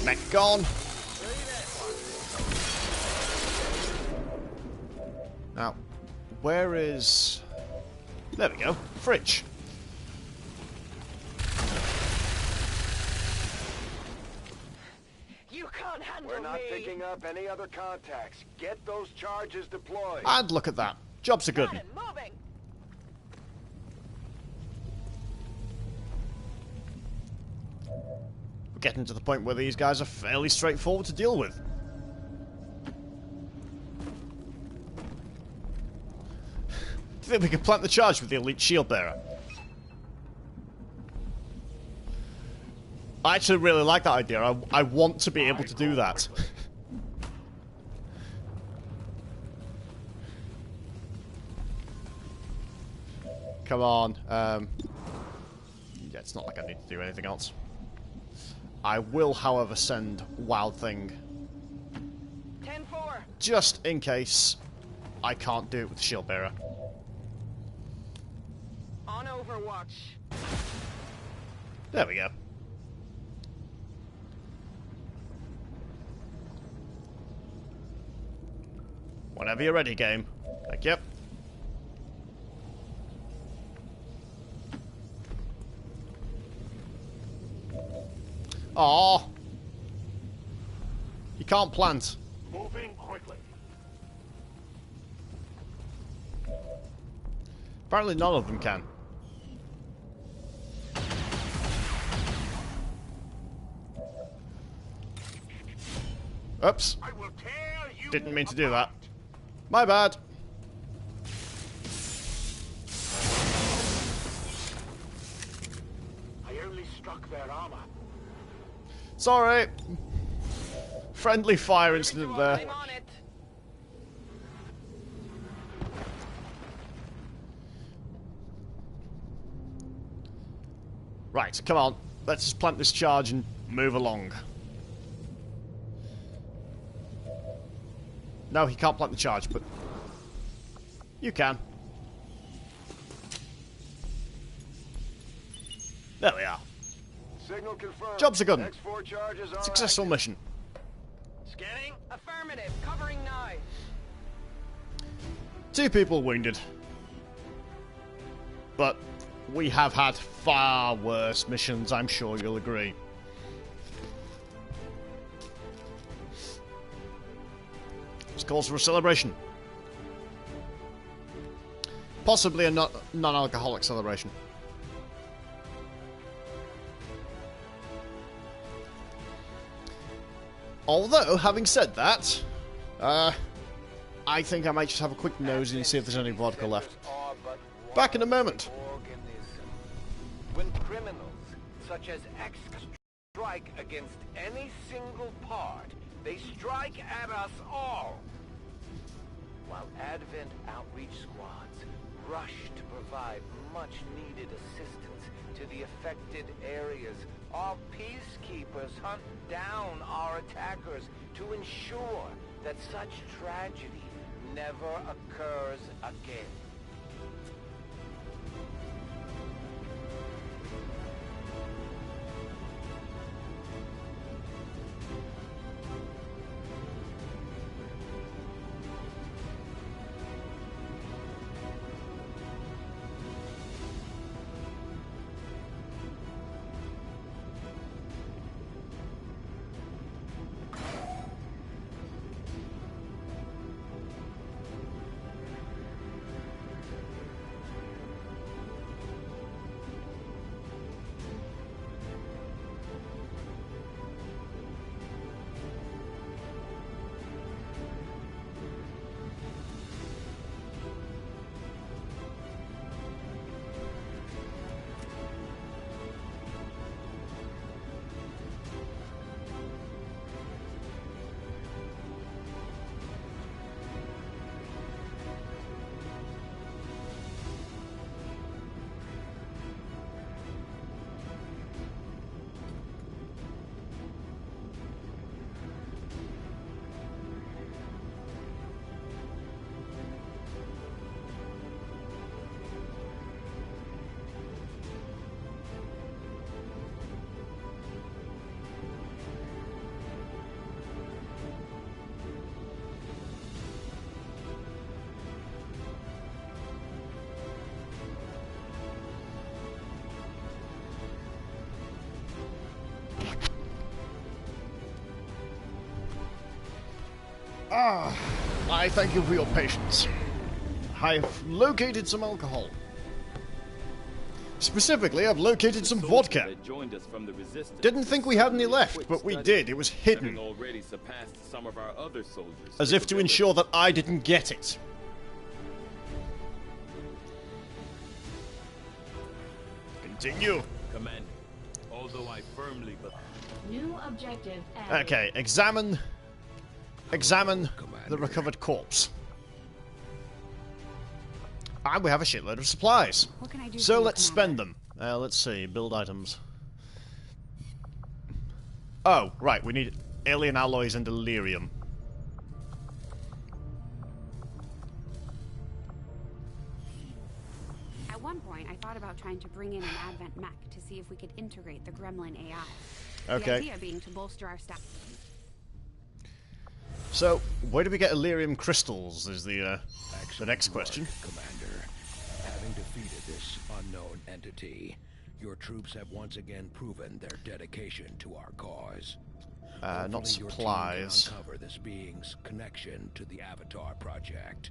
Mech gone. Now, where is... There we go. Fridge. You can't handle We're not me. picking up any other contacts. Get those charges deployed. And look at that. Job's a good one. Moving. We're getting to the point where these guys are fairly straightforward to deal with. Do you think we could plant the charge with the elite shield bearer? I actually really like that idea. I want to be able to do that. Come on. Yeah, it's not like I need to do anything else. I will, however, send Wild Thing. 10-4. Just in case I can't do it with the shield bearer. On Overwatch. There we go. Whenever you're ready, game. Thank you. Aww. You can't plant. Moving quickly. Apparently none of them can. Oops. I will tear you Didn't mean to do that. My bad. I only struck their armor. Sorry. Friendly fire incident there. I'm on it. Right, come on. Let's just plant this charge and move along. No, he can't plant the charge, but you can. There we are. Signal confirmed. Job's a good one. Next 4 charges are Successful active. mission. Scanning. Affirmative. Covering 9. 2 people wounded. But we have had far worse missions, I'm sure you'll agree. This calls for a celebration. Possibly a non-alcoholic celebration. Although, having said that, I think I might just have a quick nosy and see if there's any vodka left. Back in a moment. When criminals such as X strike against any single part, they strike at us all. While Advent outreach squads rush to provide much-needed assistance to the affected areas. Our peacekeepers hunt down our attackers to ensure that such tragedy never occurs again. I thank you for your patience. I've located some alcohol. Specifically, I've located some vodka. Didn't think we had any left, but we did. It was hidden. As if to ensure that I didn't get it. Continue. Commander, although I firmly believe... New objective added. Okay, examine the recovered corpse. And we have a shitload of supplies. What can I do So for you, let's spend them. Let's see, build items. Oh, right, we need alien alloys and delirium. At one point, I thought about trying to bring in an Advent mech to see if we could integrate the Gremlin AI. Okay. The idea being to bolster our staff. So, where do we get Illyrium crystals is the next question. Commander, having defeated this unknown entity, your troops have once again proven their dedication to our cause. Not Hopefully your supplies. team can uncover this being's connection to the Avatar project.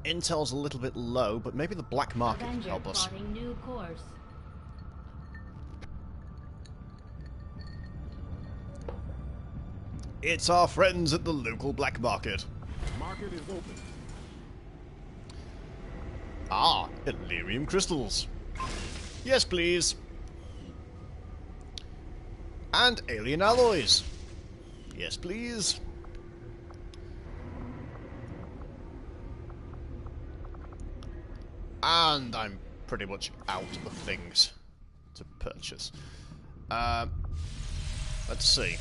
Intel's a little bit low, but maybe the black market can Avenger help us. plotting new course. It's our friends at the local black market. Market is open. Ah, Illyrium crystals. Yes, please. And alien alloys. Yes, please. And I'm pretty much out of things to purchase. Let's see.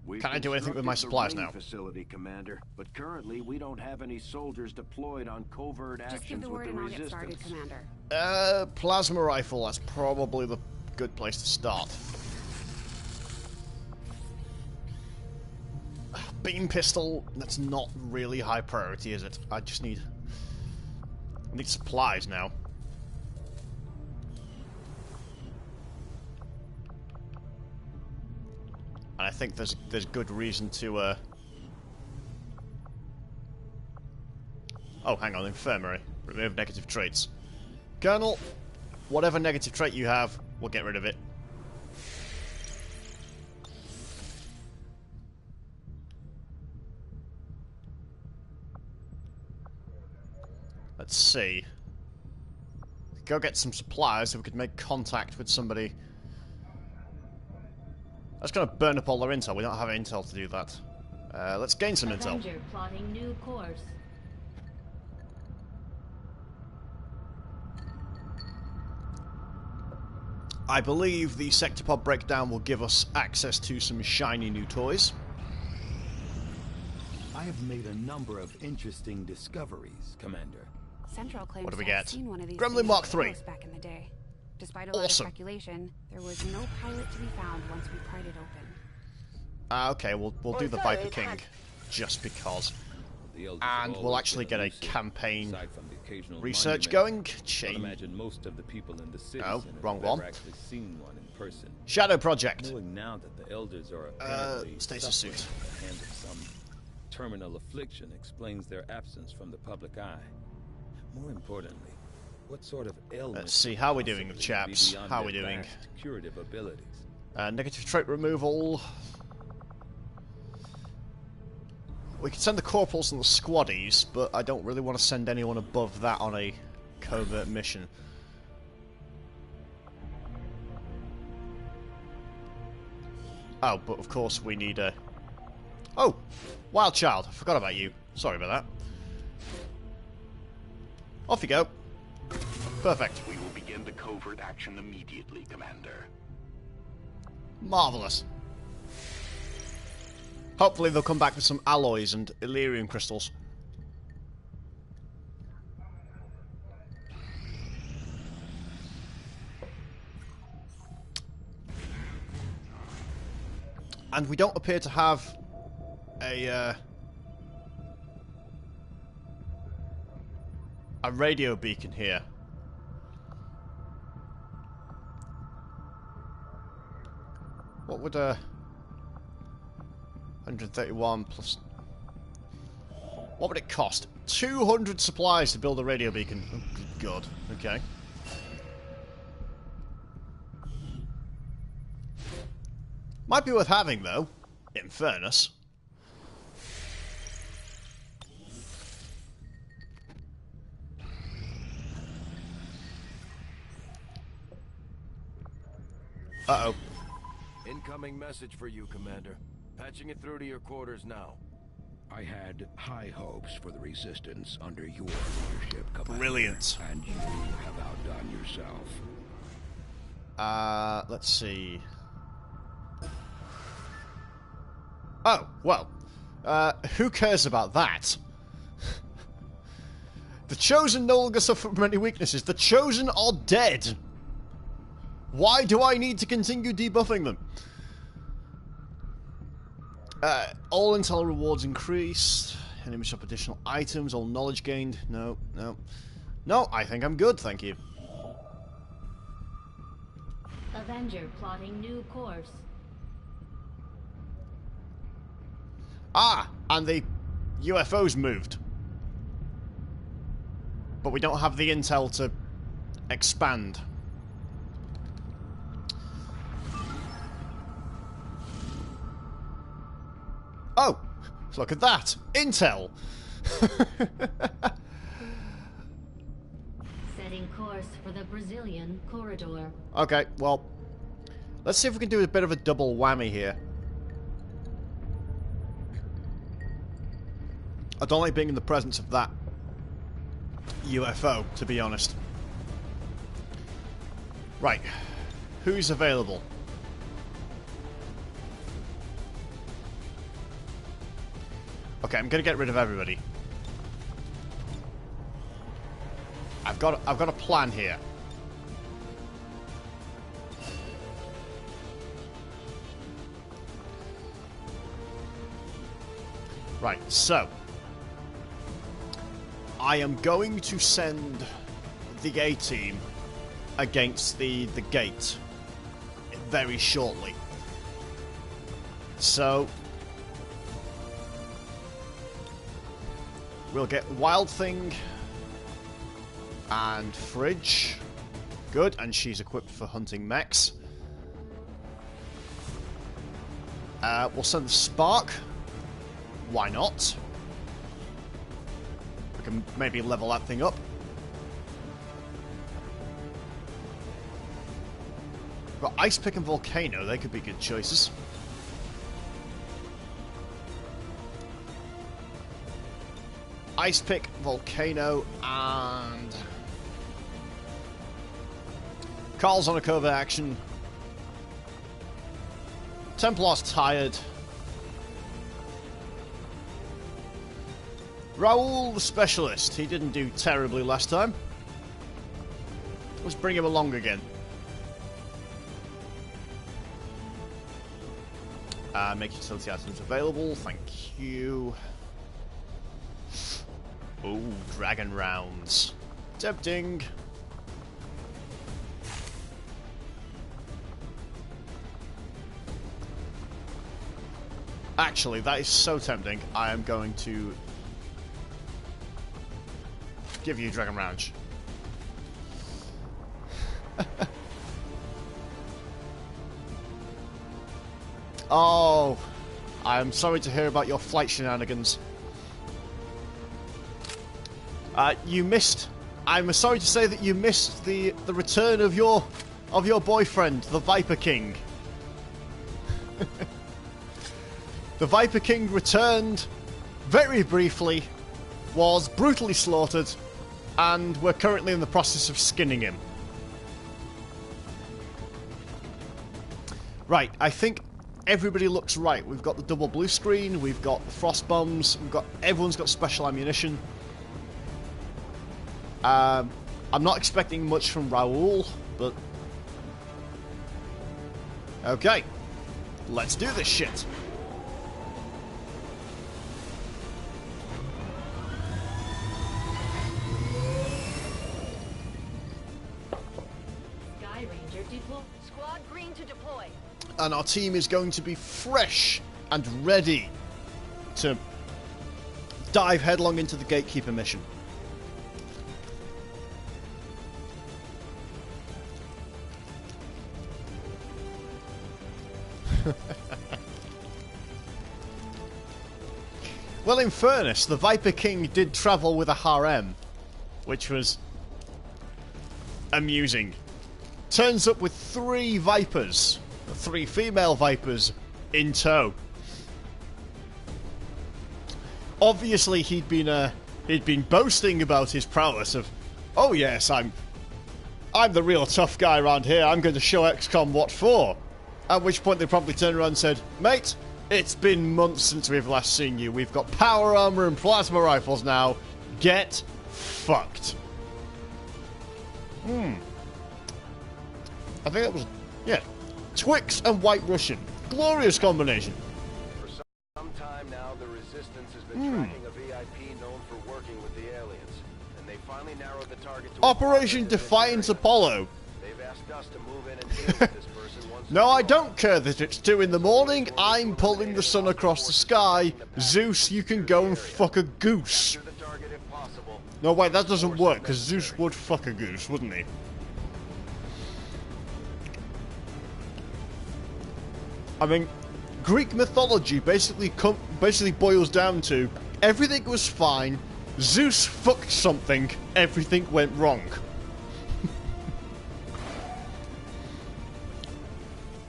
Can I do anything with my supplies now? Facility, Commander, but currently we don't have any soldiers deployed on covert Just give actions the with word the and I'll resistance. get started, Commander. Plasma rifle, that's probably the good place to start. Beam pistol, that's not really high priority, is it? I just need supplies now. And I think there's good reason to oh, hang on, infirmary. Remove negative traits. Colonel, whatever negative trait you have, we'll get rid of it. Let's see. Go get some supplies so we could make contact with somebody. That's gonna burn up all their intel. We don't have intel to do that. Let's gain some intel. Avenger plotting new course. I believe the sector pod breakdown will give us access to some shiny new toys. I have made a number of interesting discoveries, Commander. Central claims What do we to have get? seen one of these Gremlin things Mark up III. close back in the day. Despite a lot of Awesome. speculation, there was no pilot to be found once we pried it open. Okay, we'll do the Viper King just because. And we'll actually get a campaign research going. Chain. Imagine most of the people in the city wrong one. actually seen one in person. Shadow Project. Knowing now that the elders are apparently stasis suffering suit. at the hands of some terminal affliction explains their absence from the public eye. More importantly, what sort of ailment? Let's see how we're doing, chaps. How we doing? Curative abilities. Negative trait removal. We can send the corporals and the squaddies, but I don't really want to send anyone above that on a covert mission. Oh, but of course we need a... Oh! Wild Child. I forgot about you. Sorry about that. Off you go. Perfect. We will begin the covert action immediately, Commander. Marvellous. Hopefully they'll come back with some alloys and Illyrium crystals. And we don't appear to have a radio beacon here. What would 131 plus... What would it cost? 200 supplies to build a radio beacon. Oh, good God. Okay. Might be worth having, though, in fairness. Uh-oh. Incoming message for you, Commander. Patching it through to your quarters now. I had high hopes for the Resistance under your leadership, Commander. Brilliant. And you have outdone yourself. Let's see. Oh, well. Who cares about that? The Chosen no longer suffer from any weaknesses. The Chosen are dead. Why do I need to continue debuffing them? All intel rewards increased. Enemy shop additional items. All knowledge gained. No, no. No, I think I'm good, thank you. Avenger plotting new course. Ah, and the UFOs moved. But we don't have the intel to expand. Oh, look at that. Intel. Setting course for the Brazilian corridor. Okay, well, let's see if we can do a bit of a double whammy here. I don't like being in the presence of that UFO, to be honest. Right. Who's available? Okay, I'm gonna get rid of everybody. I've got a plan here. Right, so I am going to send the A-team against the gate very shortly. So we'll get Wild Thing and Fridge. Good, and she's equipped for hunting mechs. We'll send the Spark. Why not? We can maybe level that thing up. We've got Ice Pick and Volcano, they could be good choices. Ice Pick, Volcano, and Carl's on a covert action. Templar's tired. Raoul, the specialist. He didn't do terribly last time. Let's bring him along again. Make utility items available. Thank you. Oh, dragon rounds. Tempting. Actually, that is so tempting. I am going to give you dragon rounds. Oh, I am sorry to hear about your flight shenanigans. You missed. I'm sorry to say that you missed the return of your boyfriend, the Viper King. The Viper King returned very briefly, was brutally slaughtered, and we're currently in the process of skinning him. Right, I think everybody looks right. We've got the double blue screen, we've got the frost bombs, everyone's got special ammunition. I'm not expecting much from Raoul, but okay, let's do this shit. Squad green to deploy. And our team is going to be fresh and ready to dive headlong into the Gatekeeper mission. Well, in fairness, the Viper King did travel with a harem, which was amusing. Turns up with 3 Vipers, 3 female Vipers, in tow. Obviously, he'd been boasting about his prowess of, oh yes, I'm the real tough guy around here. I'm going to show XCOM what for. At which point they probably turned around and said, mate, it's been months since we've last seen you. We've got power armor and plasma rifles now. Get fucked. I think that was, yeah, Twix and White Russian. Glorious combination. For some time now, the Resistance has been tracking a VIP known for working with the aliens. And they finally narrowed the target to Operation Defiance Apollo. They've asked us to move in and deal with this person once. No, I don't care that it's 2 in the morning. I'm pulling the sun across the sky. Zeus, you can go and fuck a goose. No, wait, that doesn't work, because Zeus would fuck a goose, wouldn't he? I mean, Greek mythology basically boils down to everything was fine, Zeus fucked something, everything went wrong.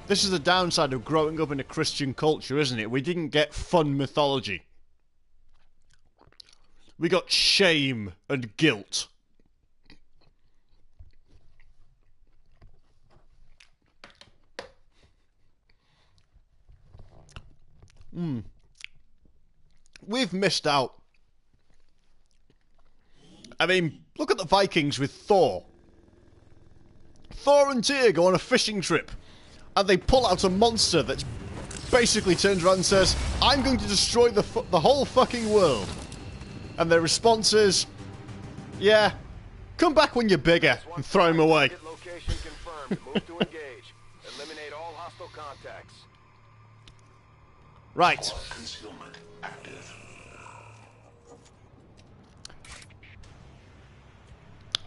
This is the downside of growing up in a Christian culture, isn't it? We didn't get fun mythology. We got shame and guilt. We've missed out. I mean, look at the Vikings with Thor. Thor and Tyr go on a fishing trip, and they pull out a monster that basically turns around and says, I'm going to destroy the whole fucking world. And their response is, yeah, come back when you're bigger, and throw him away. Location confirmed. Move to engage. Eliminate all hostile contacts. Right. Concealment active.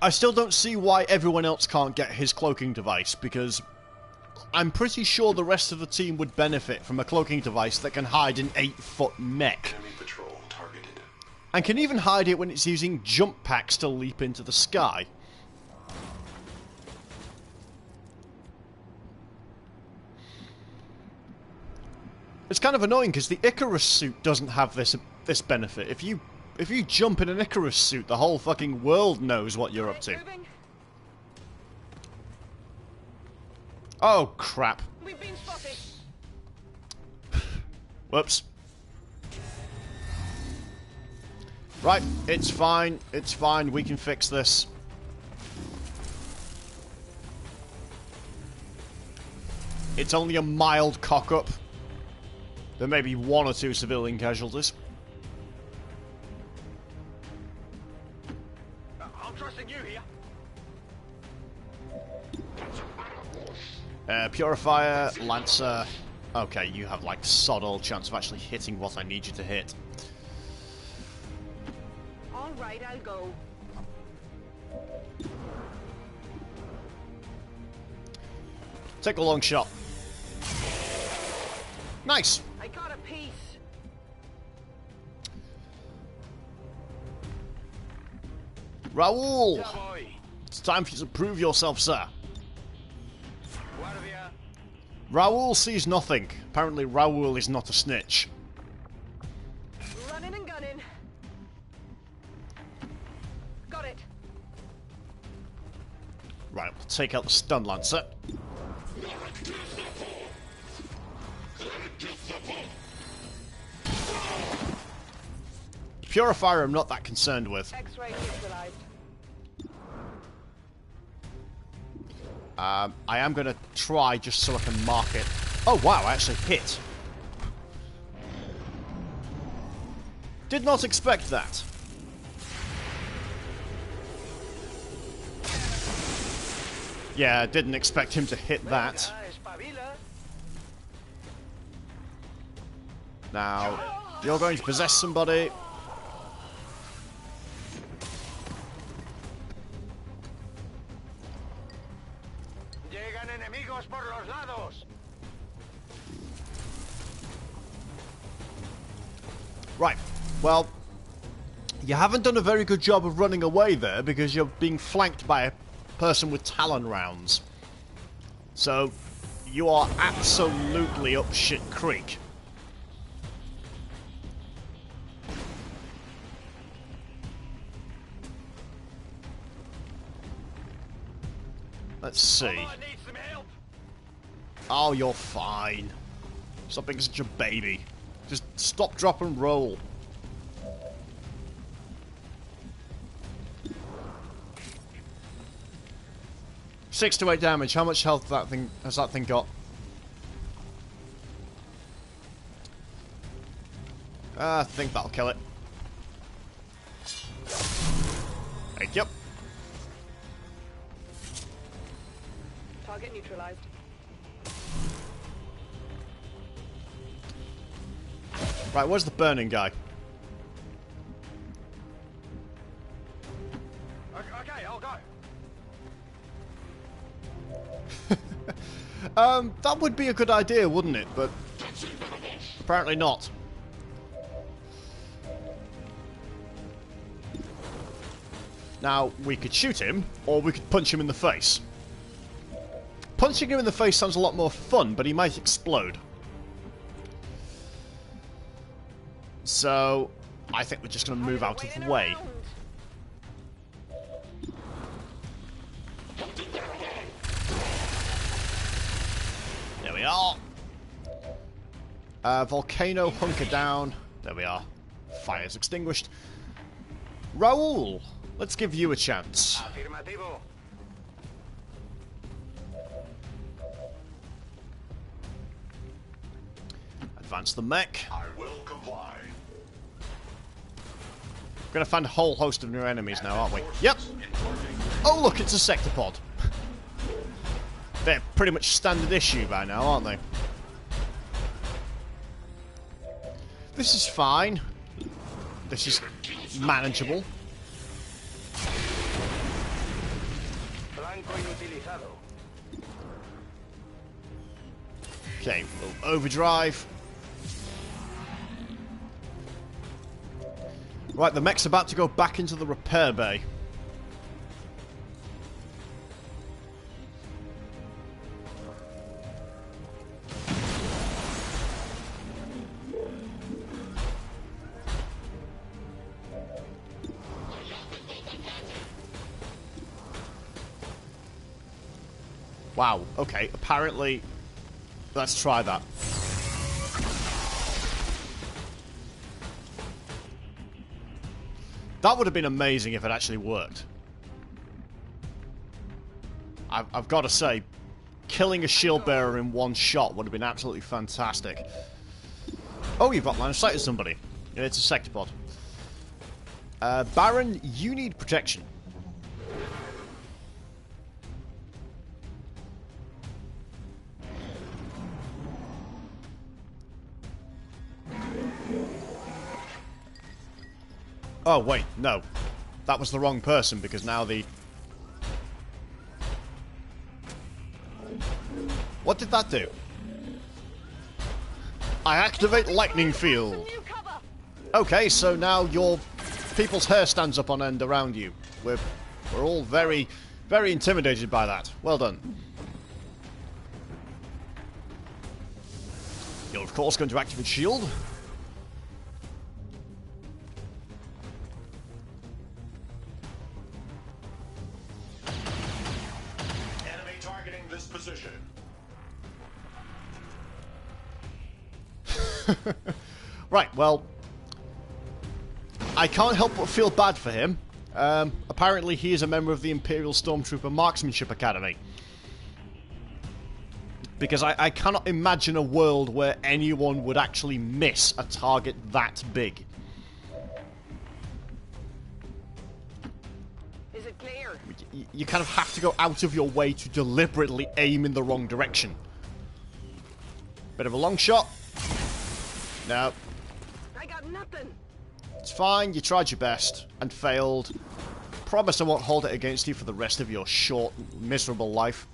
I still don't see why everyone else can't get his cloaking device, because I'm pretty sure the rest of the team would benefit from a cloaking device that can hide an 8-foot mech. Enemy patrol targeted. And can even hide it when it's using jump packs to leap into the sky. It's kind of annoying because the Icarus suit doesn't have this benefit. If if you jump in an Icarus suit, the whole fucking world knows what you're up to. Oh, crap. We've been spotted. Whoops. Right, it's fine. It's fine. We can fix this. It's only a mild cock-up. There may be 1 or 2 civilian casualties. I'm trusting you here. Purifier, Lancer. Okay, you have like sod all chance of actually hitting what I need you to hit. All right, I'll go. Take a long shot. Nice. I got a piece. Raoul! Yeah, boy. It's time for you to prove yourself, sir. Guardia. Raoul sees nothing. Apparently Raoul is not a snitch. Running and gunning. Got it. Right, we'll take out the stun lancer. Purifier I'm not that concerned with. X-ray neutralized. I am going to try just so I can mark it. Oh wow, I actually hit. Did not expect that. Yeah, didn't expect him to hit that. Now, you're going to possess somebody. Llegan enemigos por los lados. Right, well, you haven't done a very good job of running away there because you're being flanked by a person with Talon rounds. So, you are absolutely up shit creek. Let's see. Oh, you're fine. Stop being such a baby. Just stop, drop, and roll. Six to 8 damage. How much health has that thing got? I think that'll kill it. Thank you. Target neutralized. Right, where's the burning guy? Okay, I'll go. That would be a good idea, wouldn't it? But apparently not. Now, we could shoot him, or we could punch him in the face. Punching him in the face sounds a lot more fun, but he might explode. So, I think we're just going to move out of the way. There we are. Volcano, hunker down. There we are. Fire's extinguished. Raoul, let's give you a chance. Afirmativo. Advance the mech. I will comply. We're going to find a whole host of new enemies now, aren't we? Yep. Oh, look, it's a sectopod. They're pretty much standard issue by now, aren't they? This is fine. This is manageable. Blanco inutilizado. Okay, we'll overdrive. Right, the mech's about to go back into the repair bay. Wow, okay, apparently... Let's try that. That would have been amazing if it actually worked. I've got to say, killing a shield bearer in one shot would have been absolutely fantastic. Oh, you've got line of sight of somebody. Yeah, it's a sector pod. Baron, you need protection. Oh, wait, no. That was the wrong person, because now the... What did that do? I activate lightning field. Okay, so now your people's hair stands up on end around you. We're all very, very intimidated by that. Well done. You're of course going to activate shield. Enemy targeting this position. Right, well, I can't help but feel bad for him. Apparently he is a member of the Imperial Stormtrooper Marksmanship Academy. Because I cannot imagine a world where anyone would actually miss a target that big. Is it clear? You kind of have to go out of your way to deliberately aim in the wrong direction. Bit of a long shot. No. I got nothing. It's fine, you tried your best and failed. Promise I won't hold it against you for the rest of your short, miserable life.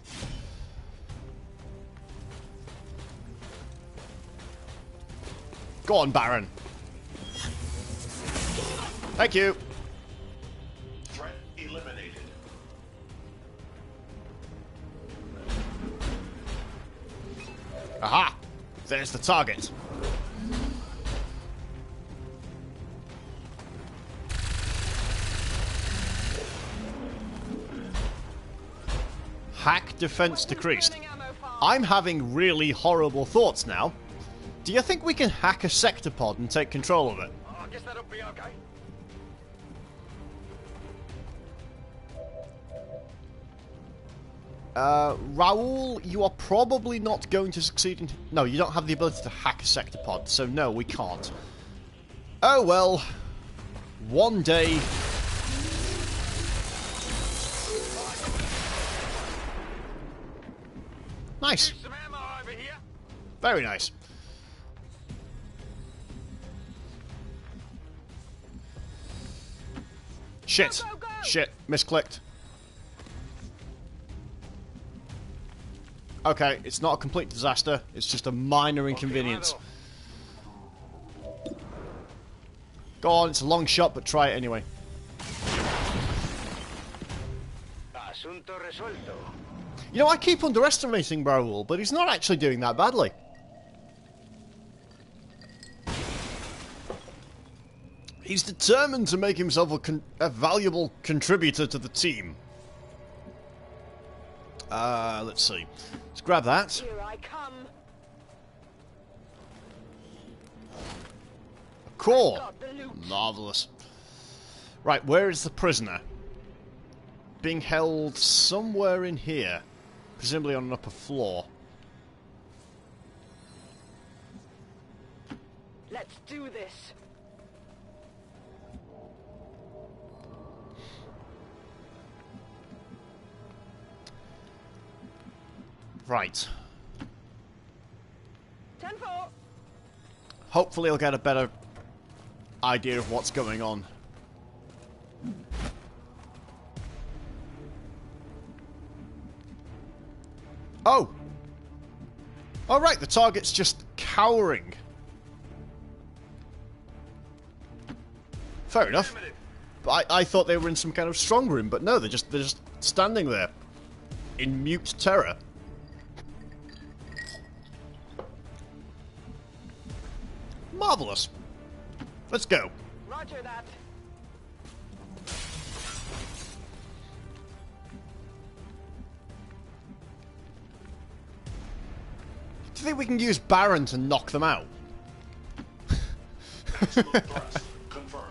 Go on, Baron. Thank you. Threat eliminated. Aha! There's the target. Hack defense decreased. I'm having really horrible thoughts now. Do you think we can hack a sector pod and take control of it? I guess that'll be okay. Raoul, you are probably not going to succeed in... No, you don't have the ability to hack a sector pod, so no, we can't. Oh well. One day... Nice. Some ammo over here. Very nice. Shit. Go, go, go. Shit. Misclicked. Okay, it's not a complete disaster. It's just a minor inconvenience. Go on, it's a long shot, but try it anyway. Asunto resuelto. You know, I keep underestimating Raoul, but he's not actually doing that badly. He's determined to make himself a valuable contributor to the team. Let's see. Let's grab that. Here I come. Core. Got the loot. Marvellous. Right, where is the prisoner? Being held somewhere in here. Presumably on an upper floor. Let's do this. Right. 10-4. Hopefully I'll get a better idea of what's going on. Oh! Oh right, the target's just cowering. Fair enough. I thought they were in some kind of strong room, but no, they're just standing there. In mute terror. Marvellous. Let's go. Roger that. think we can use Baron to knock them out? Confirmed.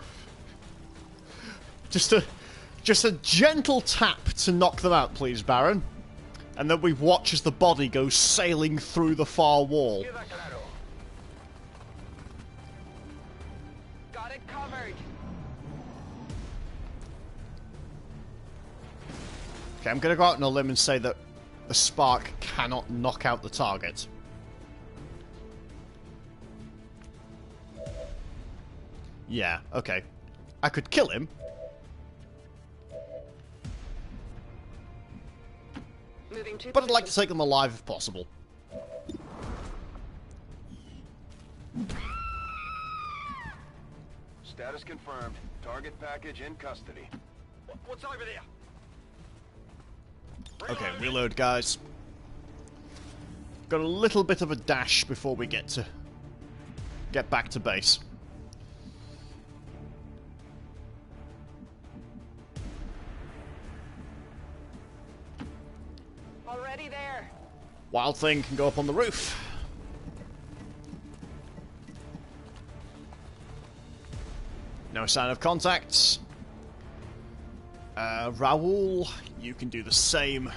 Just a gentle tap to knock them out, please, Baron. And then we watch as the body goes sailing through the far wall. Got it covered. Okay, I'm gonna go out on a limb and say that the spark cannot knock out the target. Yeah, okay. I could kill him. But I'd like to take them alive if possible. Status confirmed. Target package in custody. What's over there? Okay, reload, guys. Got a little bit of a dash before we get back to base. Already there. Wild Thing can go up on the roof. No sign of contacts. Raoul, you can do the same.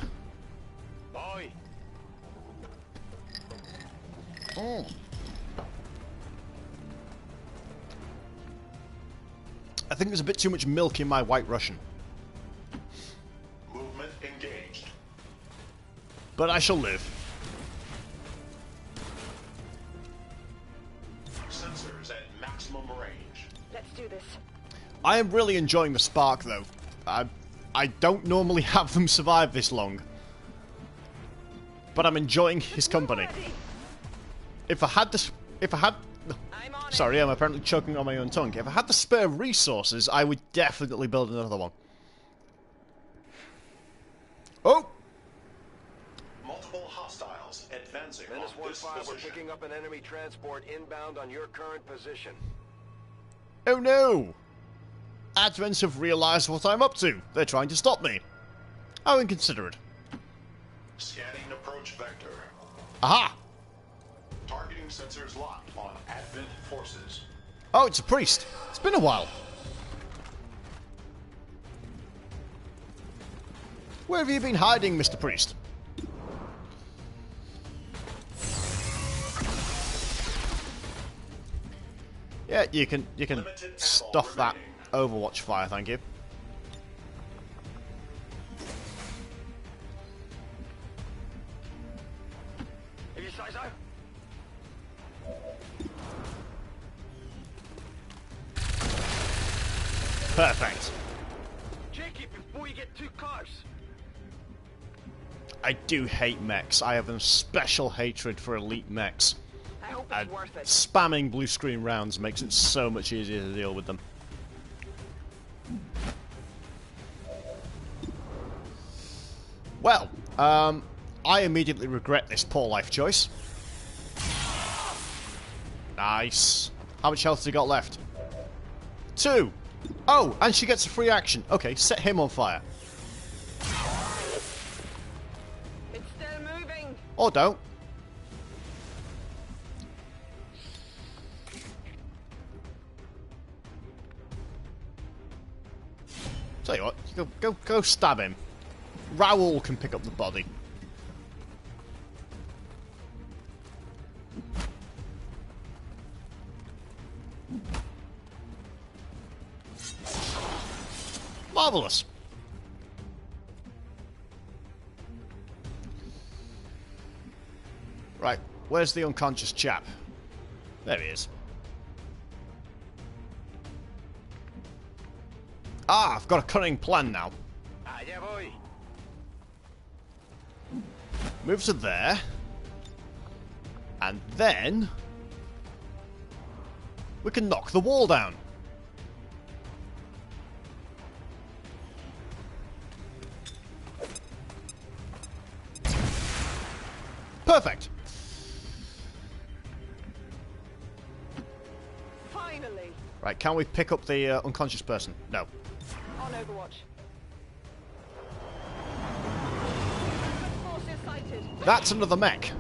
Boy. Oh. I think there's a bit too much milk in my White Russian. Movement engaged. But I shall live. Sensors at maximum range. Let's do this. I am really enjoying the spark, though. I don't normally have them survive this long. But I'm enjoying his company. If I had this... Sorry, I'm apparently choking on my own tongue. If I had the spare resources, I would definitely build another one. Oh! Multiple hostiles advancing Menace on this 1-5, we're position. picking up an enemy transport inbound on your current position. Oh no! Advents have realised what I'm up to. They're trying to stop me. How inconsiderate. Scanning approach vector. Aha! Targeting sensors locked on Advent forces. Oh, it's a priest. It's been a while. Where have you been hiding, Mr. Priest? Yeah, you can stuff that Overwatch fire, thank you. If you say so. Perfect. Check it before you get too close. I do hate mechs. I have a special hatred for elite mechs. I hope And it's worth it. spamming blue screen rounds makes it so much easier to deal with them. Well, I immediately regret this poor life choice. Nice. How much health has he got left? 2. Oh, and she gets a free action. Okay, set him on fire. It's still moving. Or don't. Tell you what, go stab him. Raoul can pick up the body. Marvelous. Right, where's the unconscious chap? There he is. Ah, I've got a cunning plan now. Ah, yeah, boy. Move to there. And then we can knock the wall down. Perfect. Finally. Right, can we pick up the unconscious person? No. On Overwatch. Forces sighted. That's another mech.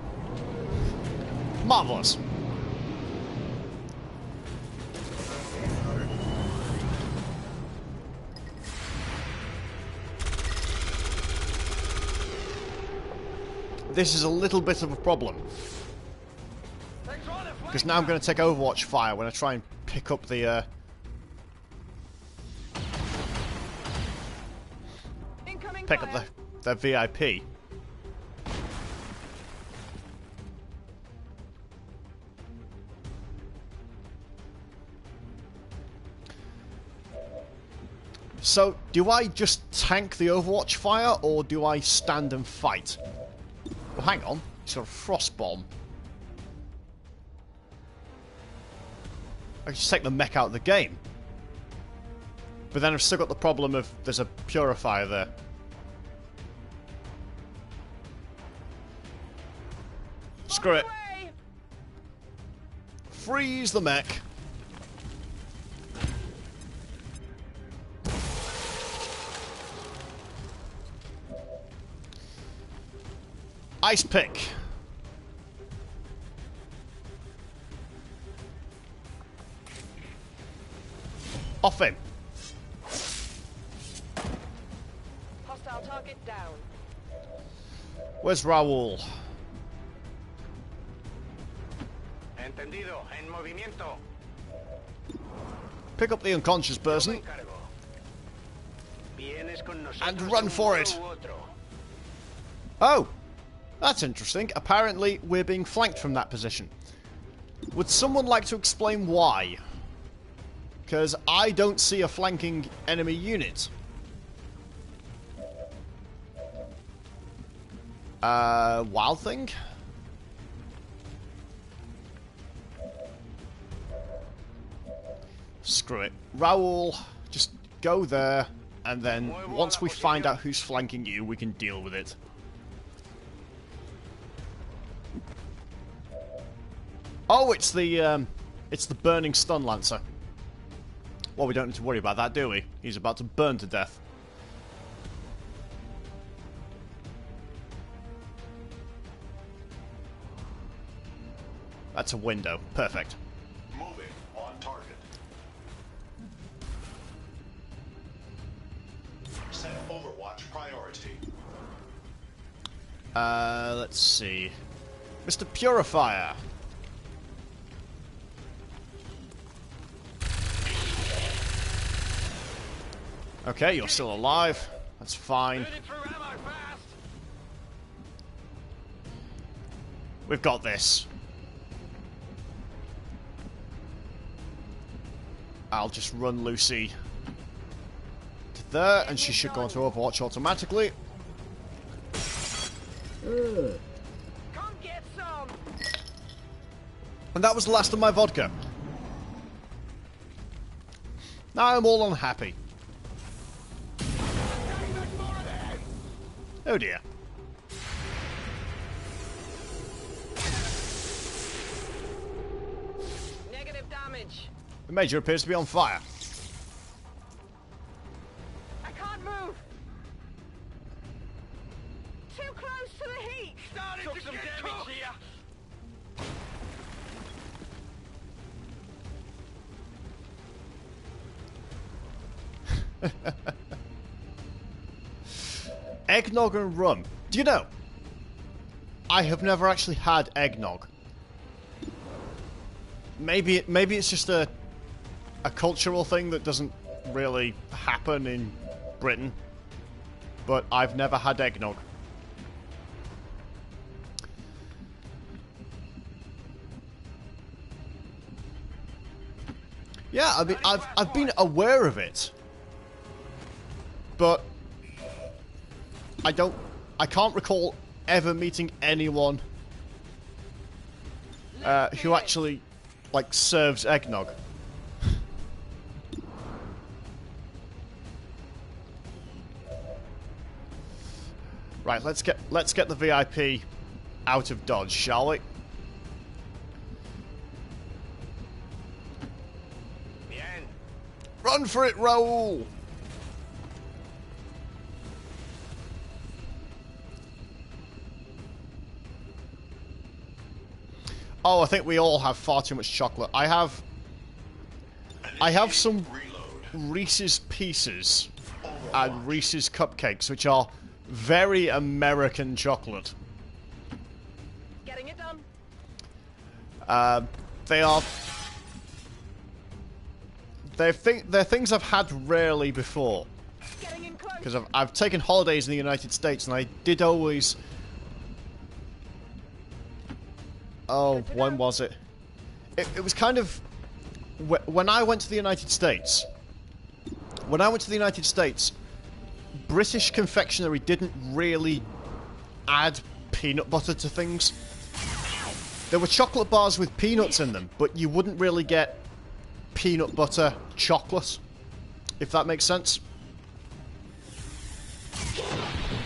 Marvelous. This is a little bit of a problem. Because now I'm going to take Overwatch fire when I try and pick up the the VIP. So, do I just tank the Overwatch fire, or do I stand and fight? Well, hang on. It's got a frost bomb. I can just take the mech out of the game. But then I've still got the problem of there's a purifier there. Screw it. Freeze the mech. Ice pick. Off him. Hostile target down. Where's Raoul? Entendido. En movimiento. Pick up the unconscious person and run for it. Oh, that's interesting. Apparently, we're being flanked from that position. Would someone like to explain why? Because I don't see a flanking enemy unit. Wild Thing? Screw it. Raoul, just go there, and then once we find out who's flanking you, we can deal with it. Oh, it's the burning stun lancer. Well, we don't need to worry about that, do we? He's about to burn to death. That's a window. Perfect. Moving on target. Set Overwatch priority. Let's see. Mr. Purifier. Okay, you're still alive. That's fine. We've got this. I'll just run Lucy to there, and she should go into Overwatch automatically. Come get some. And that was the last of my vodka. Now I'm all unhappy. Oh dear. Negative damage. The Major appears to be on fire. I can't move. Too close to the heat. Took some damage here. Eggnog and rum. Do you know? I have never actually had eggnog. Maybe it's just a cultural thing that doesn't really happen in Britain. But I've never had eggnog. Yeah, I mean, I've been aware of it, but I can't recall ever meeting anyone who actually like serves eggnog. Right, let's get the VIP out of Dodge, shall we? Run for it, Raoul! Oh, I think we all have far too much chocolate. I have some Reese's Pieces and Reese's Cupcakes, which are very American chocolate. Getting it done. They're things I've had rarely before. Because I've taken holidays in the United States, and I did always... Oh, when was it? It was kind of... When I went to the United States... British confectionery didn't really add peanut butter to things. There were chocolate bars with peanuts in them, but you wouldn't really get peanut butter chocolate, if that makes sense.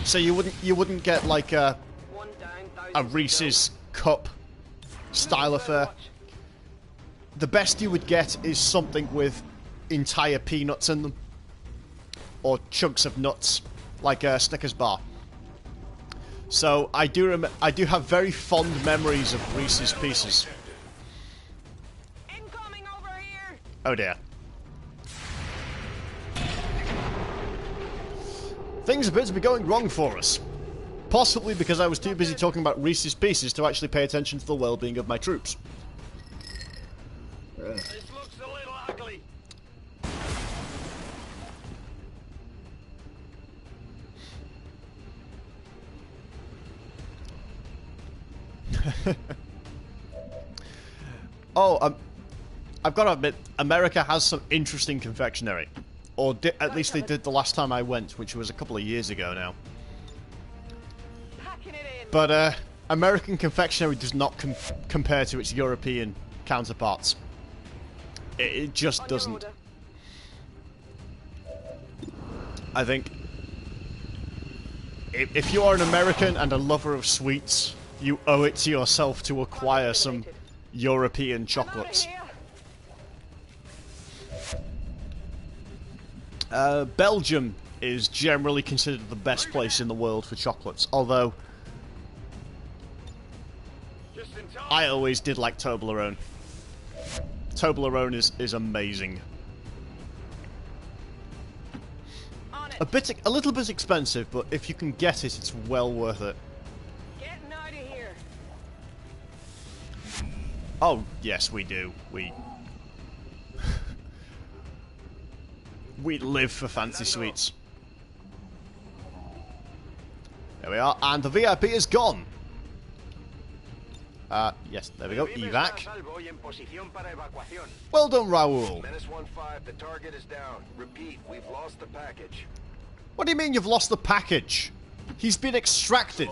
So you wouldn't get like a Reese's cup style affair. The best you would get is something with entire peanuts in them, or chunks of nuts, like a Snickers bar. So I do have very fond memories of Reese's Pieces. Incoming over here. Oh dear. Things appear to be going wrong for us. Possibly because I was too busy talking about Reese's Pieces to actually pay attention to the well-being of my troops. This looks a little ugly. Oh, I've got to admit, America has some interesting confectionery. Or at least they did the last time I went, which was a couple of years ago now. But American confectionery does not compare to its European counterparts. It just doesn't. I think if you are an American and a lover of sweets, you owe it to yourself to acquire some European chocolates. Belgium is generally considered the best place in the world for chocolates, although I always did like Toblerone. Toblerone is amazing. A little bit expensive, but if you can get it, it's well worth it. Getting out of here. Oh, yes, we do. We live for fancy sweets. There we are, and the VIP is gone. Yes, there we go, evac. Well done, Raoul. Menace 1-5, the target is down. Repeat, we've lost the package. What do you mean you've lost the package? He's been extracted.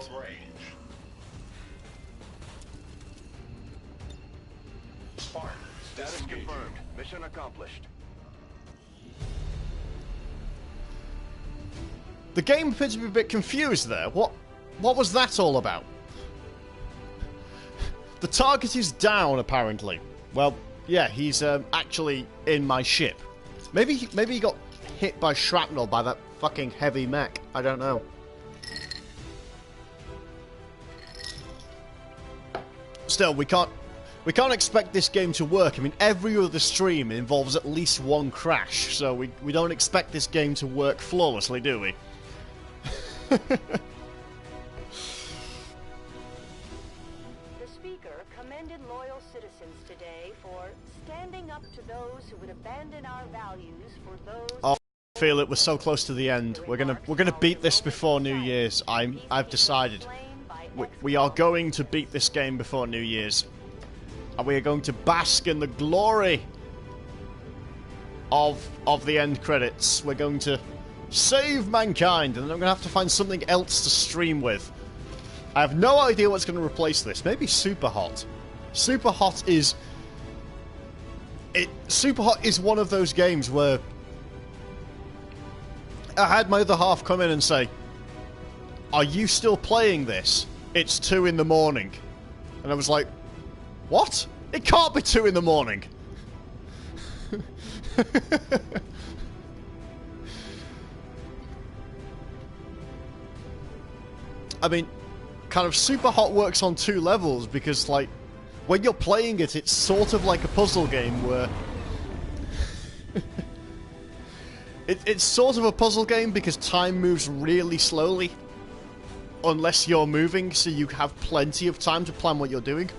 Status confirmed. Mission accomplished. The game appears to be a bit confused there. What was that all about? The target is down, apparently. Well, yeah, he's actually in my ship. Maybe he got hit by shrapnel by that fucking heavy mech. I don't know. Still, we can't expect this game to work. I mean, every other stream involves at least one crash, so we don't expect this game to work flawlessly, do we? The speaker commended loyal citizens today for standing up to those who would abandon our values for those. Oh, I feel it. We're so close to the end. We're gonna beat this before New Year's. I've decided. We are going to beat this game before New Year's, and we are going to bask in the glory of the end credits. We're going to save mankind, and then I'm going to have to find something else to stream with. I have no idea what's going to replace this. Maybe Super Hot. Super Hot is one of those games where I had my other half come in and say, "Are you still playing this? It's 2 in the morning." And I was like, "What? It can't be 2 in the morning." I mean, kind of Super Hot works on 2 levels because, like, when you're playing it, it's sort of like a puzzle game where... It's sort of a puzzle game because time moves really slowly. Unless you're moving, so you have plenty of time to plan what you're doing.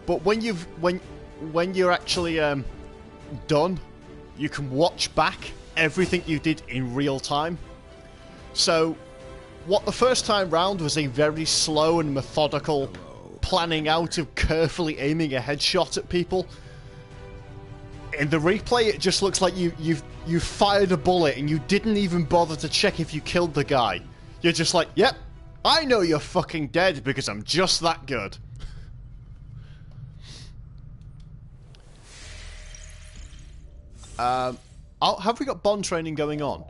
But when you're actually done, you can watch back everything you did in real time. So, what the first time round was a very slow and methodical planning out of carefully aiming a headshot at people. In the replay, it just looks like you fired a bullet and you didn't even bother to check if you killed the guy. You're just like, yep, I know you're fucking dead because I'm just that good. Have we got bond training going on?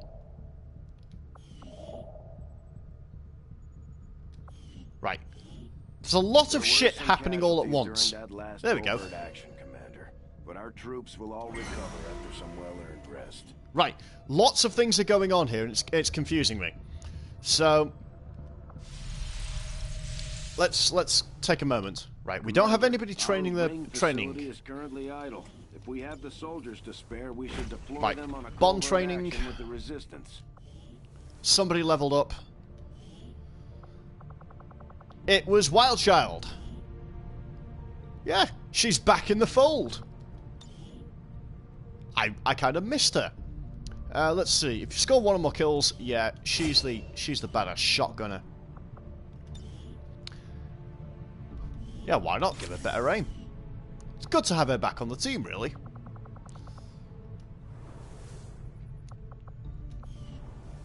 Right. There's a lot of shit happening all at once. There we go. Action, Commander. But our troops will all recover after some well-earned rest. Right. Lots of things are going on here, and it's confusing me. So let's take a moment. Right. We don't have anybody training the training. Is currently idle. If we have the soldiers to spare, we should deploy right. them on a bond training with the resistance. Somebody leveled up. It was Wildchild. Yeah, she's back in the fold. I kind of missed her. Let's see. If you score one or more kills, yeah, she's the badass shotgunner. Yeah, why not give her better aim? It's good to have her back on the team, really.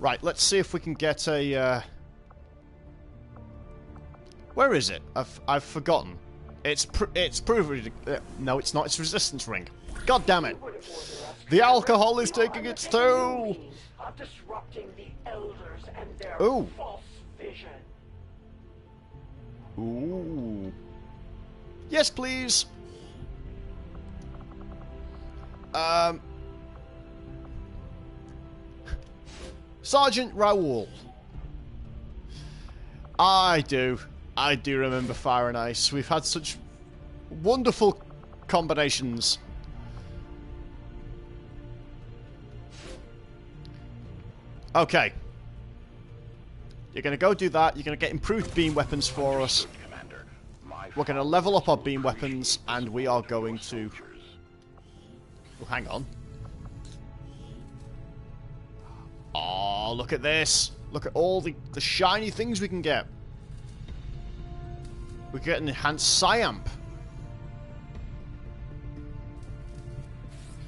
Right, let's see if we can get a... Where is it? I've forgotten. It's proven... no, it's not. It's resistance ring. God damn it. The alcohol is taking its toll. Disrupting the elders and their Ooh. false vision. Ooh. Yes, please. Sergeant Raoul. I do remember Fire and Ice. We've had such wonderful combinations. Okay. You're going to go do that. You're going to get improved beam weapons for us. We're going to level up our beam weapons, and we are going to... Oh, hang on. Oh, look at this. Look at all the shiny things we can get. We get an enhanced Psyamp.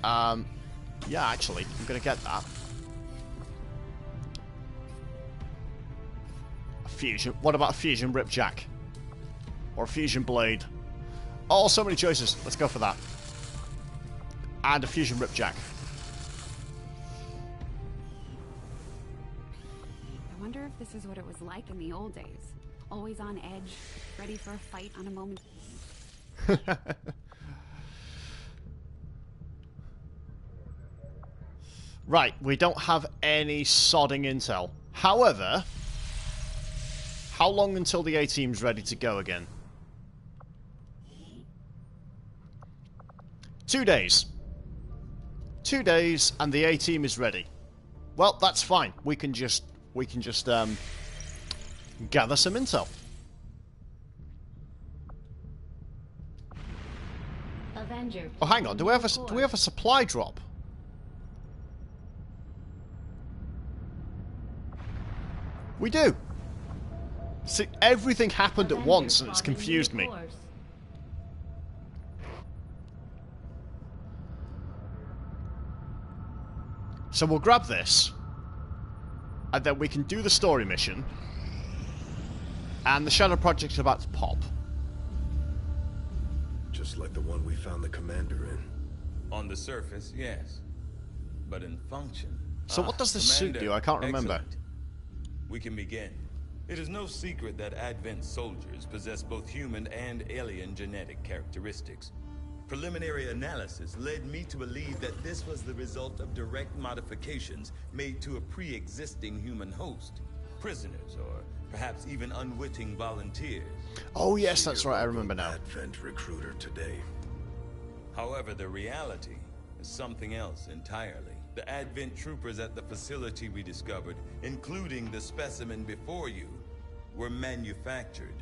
Yeah, actually, I'm going to get that. A fusion. What about a fusion Ripjack? Or a fusion Blade? Oh, so many choices. Let's go for that. And a fusion Ripjack. I wonder if this is what it was like in the old days. Always on edge, ready for a fight on a moment. Right, we don't have any sodding intel. However, how long until the A-team's ready to go again? 2 days. 2 days, and the A-team is ready. Well, that's fine. We can just gather some intel. Avenger. Oh, hang on. Do we have a supply drop? We do. See, everything happened at once, and it's confused me. So we'll grab this, and then we can do the story mission, and the Shadow Project's about to pop. Just like the one we found the commander in. On the surface, yes. But in function... So what does the suit do? I can't remember. Excellent. We can begin. It is no secret that Advent soldiers possess both human and alien genetic characteristics. Preliminary analysis led me to believe that this was the result of direct modifications made to a pre-existing human host. Prisoners or perhaps even unwitting volunteers. Oh yes, that's right, I remember now. Advent recruiter today. However, the reality is something else entirely. The Advent troopers at the facility we discovered, including the specimen before you, were manufactured.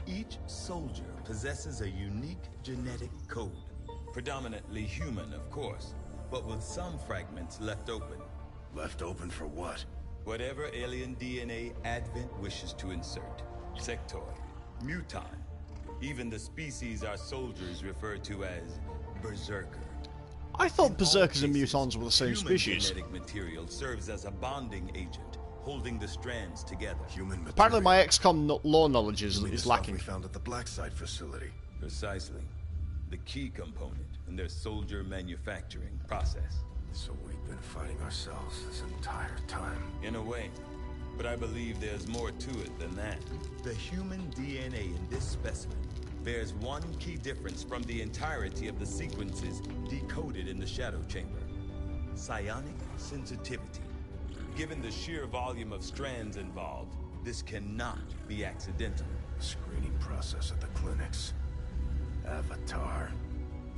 Each soldier possesses a unique genetic code. Predominantly human, of course, but with some fragments left open. Left open for what? Whatever alien DNA Advent wishes to insert. Sectoid, mutant, even the species our soldiers refer to as Berserker. I thought Berserkers and mutons were the same species. Genetic material serves as a bonding agent, holding the strands together. Human material. Apparently my XCOM lore knowledge is lacking. We found at the Blackside facility. Precisely. The key component in their soldier manufacturing process. So we've been fighting ourselves this entire time. In a way. But I believe there's more to it than that. The human DNA in this specimen bears one key difference from the entirety of the sequences decoded in the Shadow Chamber. Psionic sensitivity. Given the sheer volume of strands involved, this cannot be accidental. Screening process at the clinics. Avatar.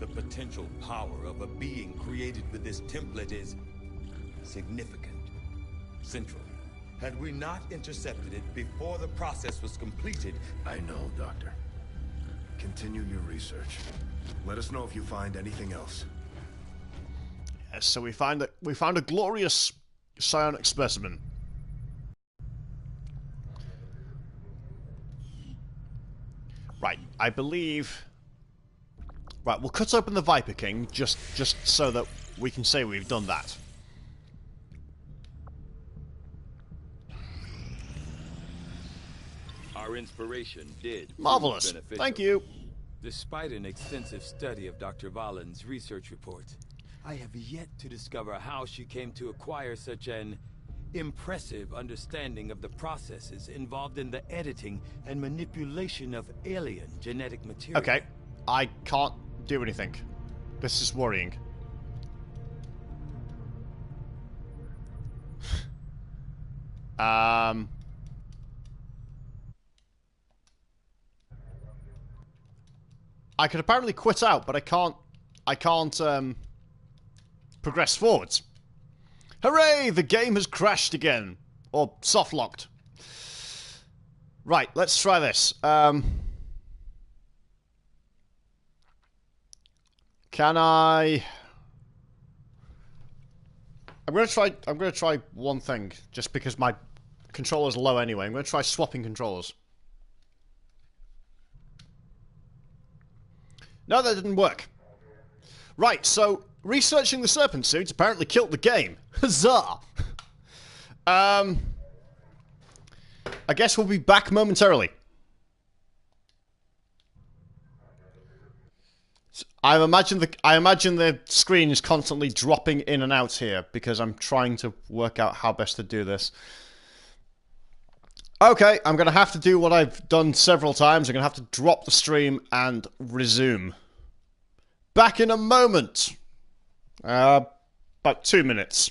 The potential power of a being created with this template is significant. Central. Had we not intercepted it before the process was completed... I know, Doctor. Continue your research. Let us know if you find anything else. Yes, so we found a glorious psionic specimen. Right, I believe... Right, we'll cut open the Viper King just so that we can say we've done that. Our inspiration did. Marvelous. Thank you. Despite an extensive study of Dr. Valen's research reports, I have yet to discover how she came to acquire such an impressive understanding of the processes involved in the editing and manipulation of alien genetic material. Okay, I can't do anything. This is worrying. I could apparently quit out, but I can't progress forwards. Hooray! The game has crashed again. Or soft-locked. Right, let's try this. Can I... I'm gonna try one thing, just because my controller's low anyway. I'm gonna try swapping controllers. No, that didn't work. Right, so researching the serpent suits apparently killed the game. Huzzah! I guess we'll be back momentarily. I imagine the screen is constantly dropping in and out here because I'm trying to work out how best to do this. Okay, I'm going to have to do what I've done several times. I'm going to have to drop the stream and resume. Back in a moment. About 2 minutes.